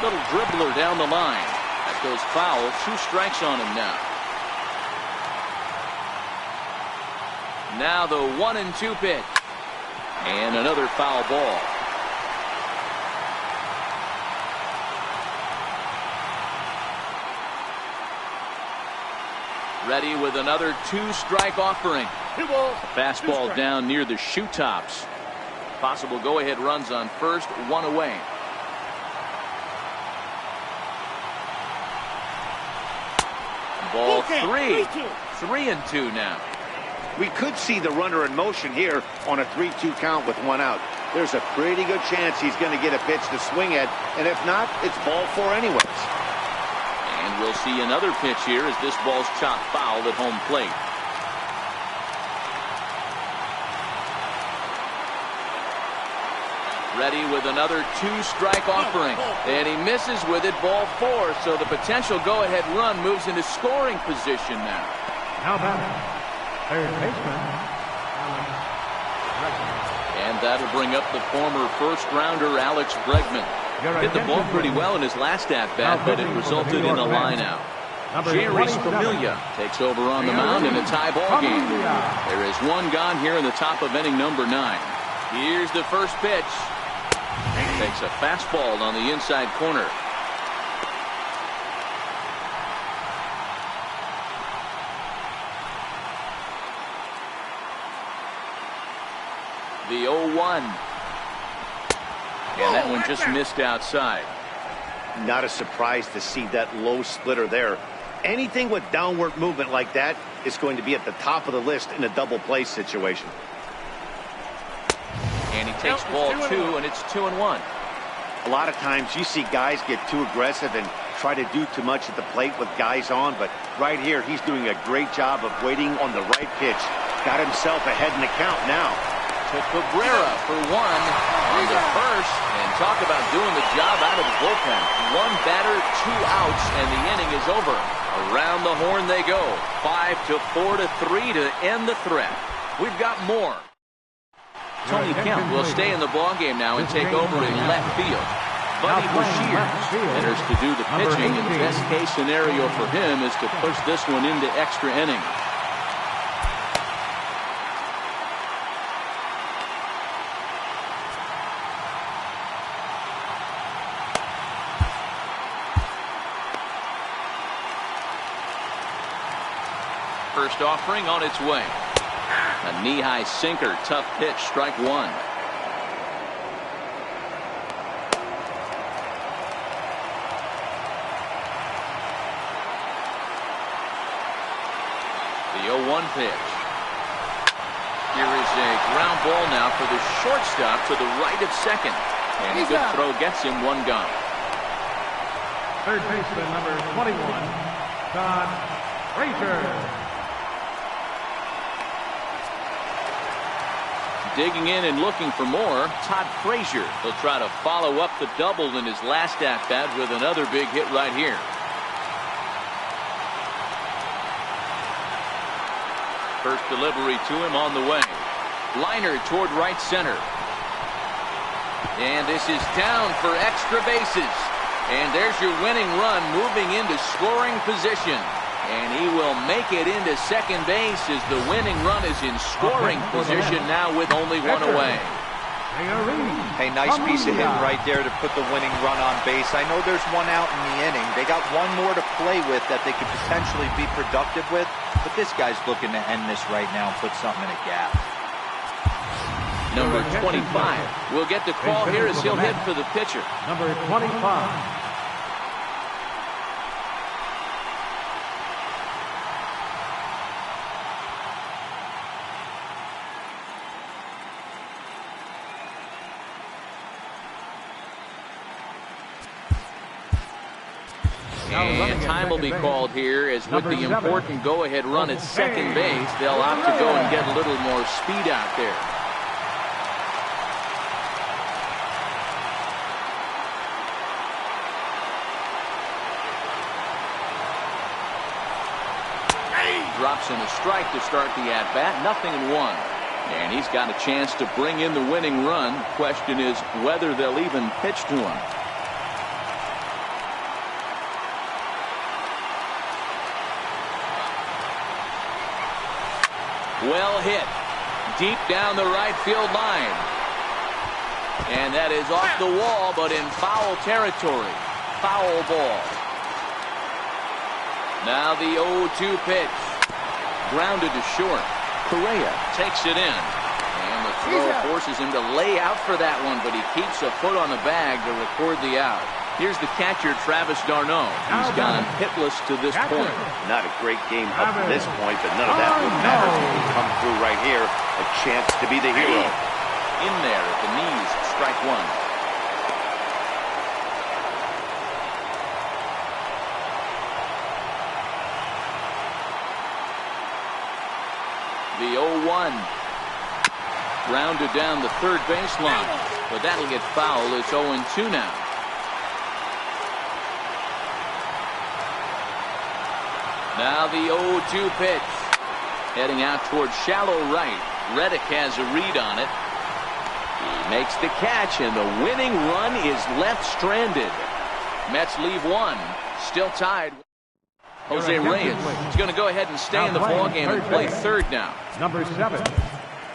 Little dribbler down the line. That goes foul. 2 strikes on him now. Now the 1-2 pitch. And another foul ball. Ready with another 2-strike offering. Fastball down near the shoe tops. Possible go-ahead runs on first, 1 away. Ball 3. 3-2 now. We could see the runner in motion here on a 3-2 count with 1 out. There's a pretty good chance he's going to get a pitch to swing at, and if not, it's ball 4 anyways. And we'll see another pitch here as this ball's chopped foul at home plate. Ready with another 2-strike offering, and he misses with it, ball 4. So the potential go-ahead run moves into scoring position now. Now batting, third baseman. And that'll bring up the former first-rounder Alex Bregman. Hit the ball pretty well in his last at-bat, but it resulted in a line-out. Jerry Familia takes over on the mound in a tie ball game. There is 1 gone here in the top of inning number 9. Here's the first pitch. Takes a fastball on the inside corner. The 0-1. And that one just missed outside. Not a surprise to see that low splitter there. Anything with downward movement like that is going to be at the top of the list in a double play situation. And he takes ball 2, and it's 2-1. A lot of times you see guys get too aggressive and try to do too much at the plate with guys on, but right here he's doing a great job of waiting on the right pitch. Got himself ahead in the count now. To Cabrera for 1 on the first, and talk about doing the job out of the bullpen. 1 batter, 2 outs, and the inning is over. Around the horn they go. 5-4 to 3 to end the threat. We've got more. Tony Kemp will stay in the ballgame now and take over in left field. Buddy Bashir enters to do the pitching, and the best case scenario for him is to push this one into extra innings. First offering on its way. A knee-high sinker, tough pitch, strike 1. The 0-1 pitch. Here is a ground ball now for the shortstop to the right of second. And a good throw gets him one gone. Third baseman, number 21, Todd Frazier. Digging in and looking for more, Todd Frazier. He'll try to follow up the double in his last at-bat with another big hit right here. First delivery to him on the way. Liner toward right center. And this is down for extra bases. And there's your winning run moving into scoring position. And he will make it into second base as the winning run is in scoring position now with only one away. Hey, nice piece of hitting right there to put the winning run on base. I know there's one out in the inning. They got one more to play with that they could potentially be productive with. But this guy's looking to end this right now and put something in a gap. Number 25 will get the call here as he'll hit for the pitcher. Number 25. And time will be called here as with the important go-ahead run at second base, they'll opt to go and get a little more speed out there. Drops in a strike to start the at-bat, 0-1. And he's got a chance to bring in the winning run. Question is whether they'll even pitch to him. Well hit. Deep down the right field line. And that is off the wall, but in foul territory. Foul ball. Now the 0-2 pitch. Grounded to short. Correa takes it in. And the throw forces him to lay out for that one, but he keeps a foot on the bag to record the out. Here's the catcher, Travis d'Arnaud. He's gone hitless to this point. Not a great game up to this point, but none of that would matter when we come through right here. A chance to be the hero. In there at the knees, strike one. The 0-1. Grounded down the third baseline. But that'll get foul. It's 0-2 now. Now the 0-2 pitch. Heading out towards shallow right. Reddick has a read on it. He makes the catch, and the winning run is left stranded. Mets leave one. Still tied. Jose Reyes is going to go ahead and stay in the ballgame and play third now. Number 7,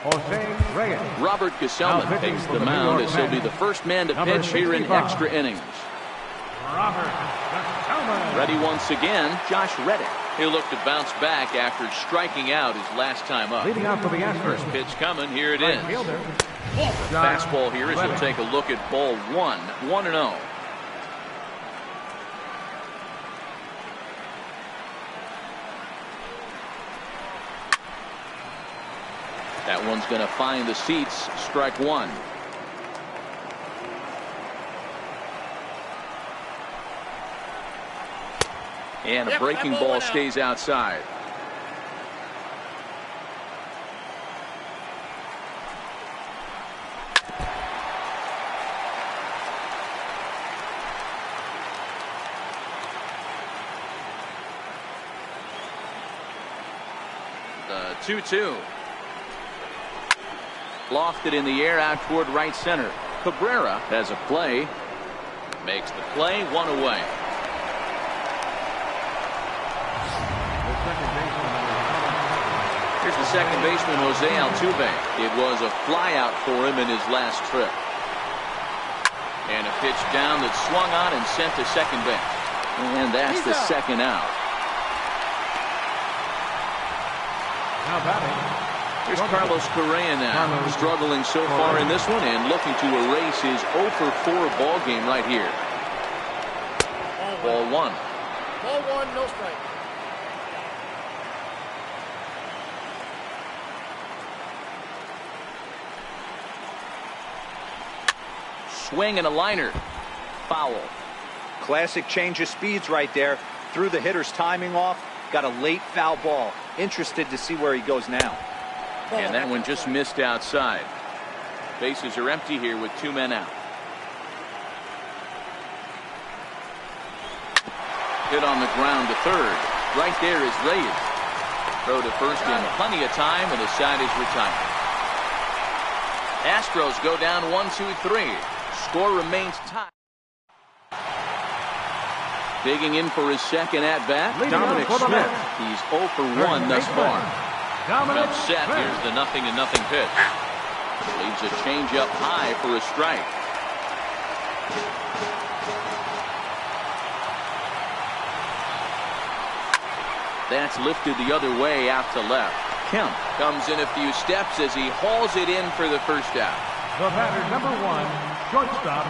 Jose Reyes. Robert Gesellman takes the mound as he'll be the first man to pitch here in extra innings. Robert Gesellman. Ready once again, Josh Reddick. He'll look to bounce back after striking out his last time up. Leading out for the Astros. First pitch coming. Here it is. Fastball here as he'll take a look at ball one. 1-0. That one's going to find the seats. Strike one. And a breaking ball stays outside. The 2-2. Lofted in the air out toward right center. Cabrera has a play. Makes the play, one away. Here's the second baseman, Jose Altuve. It was a flyout for him in his last trip. And a pitch down that swung on and sent to second base. And that's the second out. Now batting. Here's Carlos Correa now, struggling so far in this one and looking to erase his 0-for-4 ball game right here. Ball one. Ball one, no strike. swing and a liner. Foul. Classic change of speeds right there. Threw the hitter's timing off. Got a late foul ball. Interested to see where he goes now. And that one just missed outside. Bases are empty here with 2 men out. Hit on the ground to third. Right there is Reyes. Throw to first in plenty of time, and the side is retired. Astros go down 1-2-3. Score remains tied. Digging in for his second at-bat, Dominic Smith. He's 0 for 1 thus far. Well set. Here's the 0-0 pitch. Leaves a changeup high for a strike. That's lifted the other way out to left. Kemp comes in a few steps as he hauls it in for the first out. The batter, number 1, shortstop,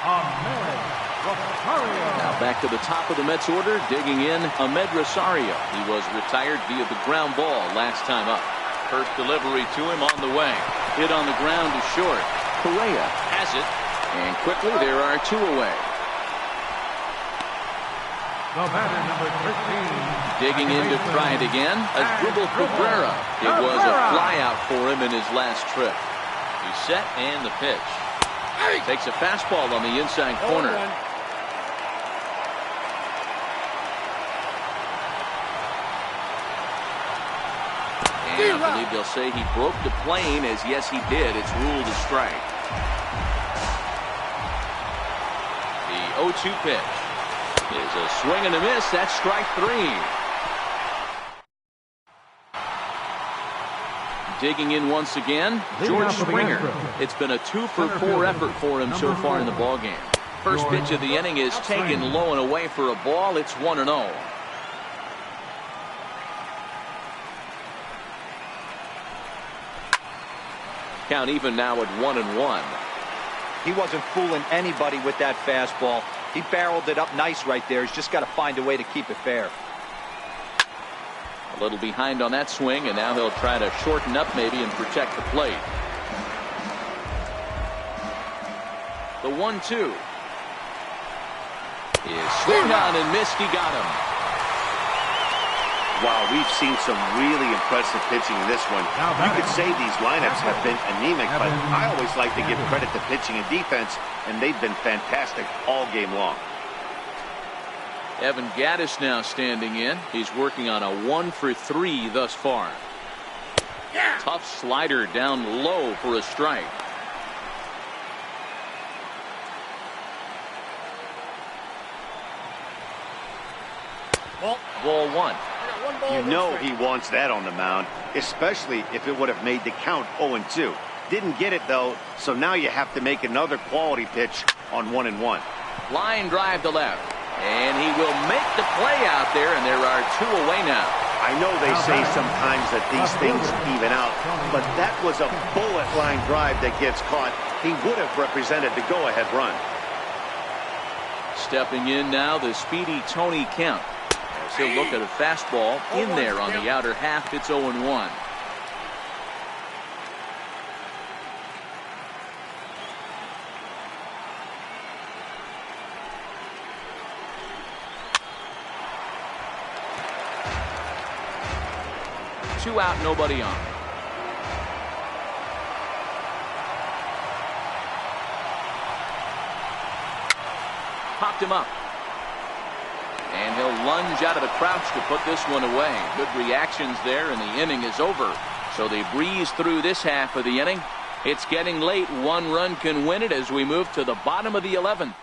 Ahmed Rosario. Now back to the top of the Mets order, digging in Ahmed Rosario. He was retired via the ground ball last time up. First delivery to him on the way. Hit on the ground to short. Correa has it, and quickly there are 2 away. The batter, number 13. Digging in to try it again. Asdrubal Cabrera. It was a flyout for him in his last trip. He's set and the pitch. Takes a fastball on the inside corner. And I believe they'll say he broke the plane, as yes he did. It's ruled a strike. The 0-2 pitch is a swing and a miss. That's strike 3. Digging in once again, George Springer. It's been a 2 for 4 effort for him so far in the ballgame. First pitch of the inning is taken low and away for a ball. It's 1-0. Count even now at 1-1. He wasn't fooling anybody with that fastball. He barreled it up nice right there. He's just got to find a way to keep it fair. A little behind on that swing, and now he'll try to shorten up maybe and protect the plate. The 1-2 is swung on and missed. He got him. Wow, we've seen some really impressive pitching in this one. You could say these lineups have been anemic, but I always like to give credit to pitching and defense, and they've been fantastic all game long. Evan Gattis now standing in. He's working on a 1 for 3 thus far. Tough slider down low for a strike. Ball 1. You know he wants that on the mound, especially if it would have made the count 0-2. Didn't get it, though, so now you have to make another quality pitch on 1-1. Line drive to left. And he will make the play out there, and there are 2 away now. I know they say sometimes that these things even out, but that was a bullet line drive that gets caught. He would have represented the go-ahead run. Stepping in now, the speedy Tony Kemp. As he'll look at a fastball in there on the outer half. It's 0-1. Two out, nobody on. Popped him up. And he'll lunge out of the crouch to put this one away. Good reactions there, and the inning is over. So they breeze through this half of the inning. It's getting late. 1 run can win it as we move to the bottom of the 11th.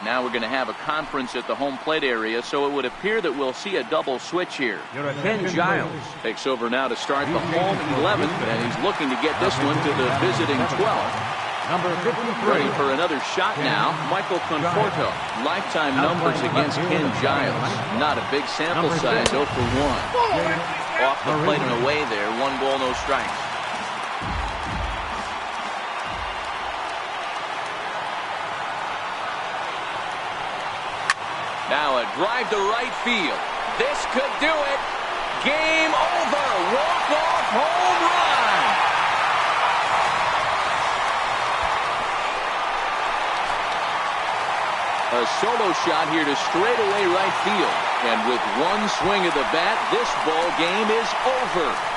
Now we're going to have a conference at the home plate area, so it would appear that we'll see a double switch here. Ken Giles takes over now to start the home 11th, and he's looking to get this one to the visiting 12th. Number 53. Ready for another shot now, Michael Conforto. Lifetime numbers against Ken Giles. Not a big sample size, 0 for 1. Off the plate and away there, 1 ball, no strikes. Now a drive to right field. This could do it. Game over. Walk-off home run. A solo shot here to straightaway right field. And with one swing of the bat, this ball game is over.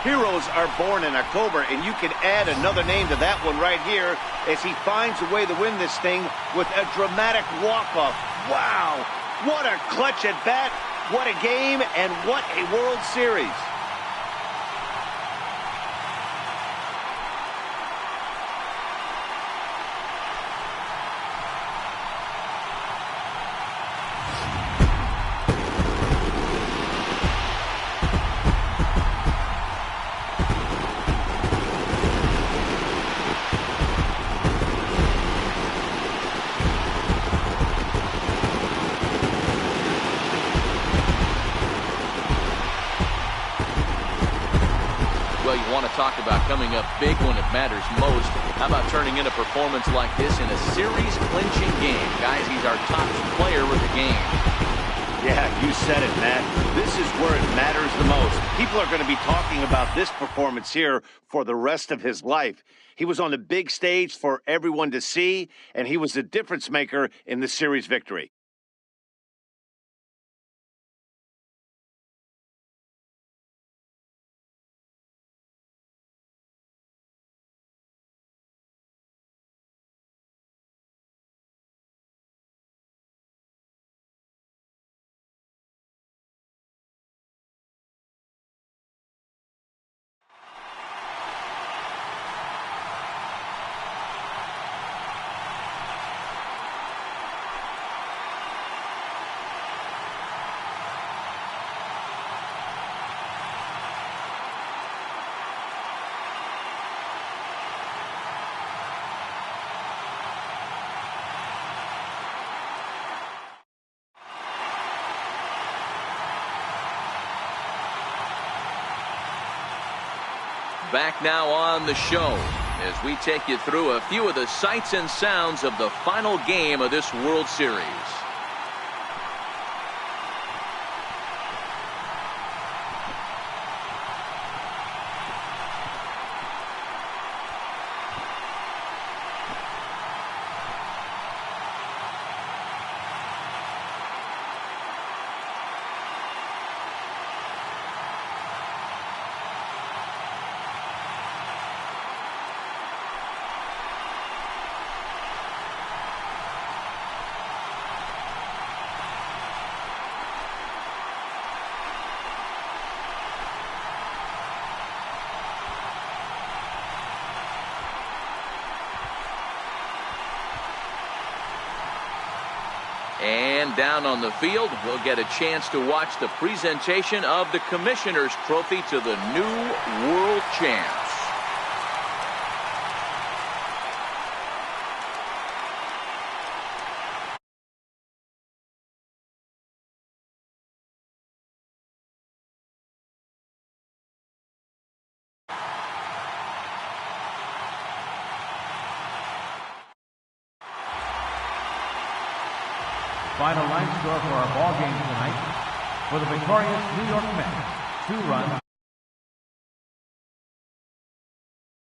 Heroes are born in October, and you can add another name to that one right here as he finds a way to win this thing with a dramatic walk-off. Wow! What a clutch at bat, what a game, and what a World Series. Well, you want to talk about coming up big when it matters most. How about turning in a performance like this in a series-clinching game? Guys, he's our top player of the game. Yeah, you said it, Matt. This is where it matters the most. People are going to be talking about this performance here for the rest of his life. He was on the big stage for everyone to see, and he was the difference maker in the series victory. Back now on the show as we take you through a few of the sights and sounds of the final game of this World Series. And down on the field, we'll get a chance to watch the presentation of the Commissioner's Trophy to the new world champs. Final line score for our ball game tonight. For the victorious New York Mets, 2 runs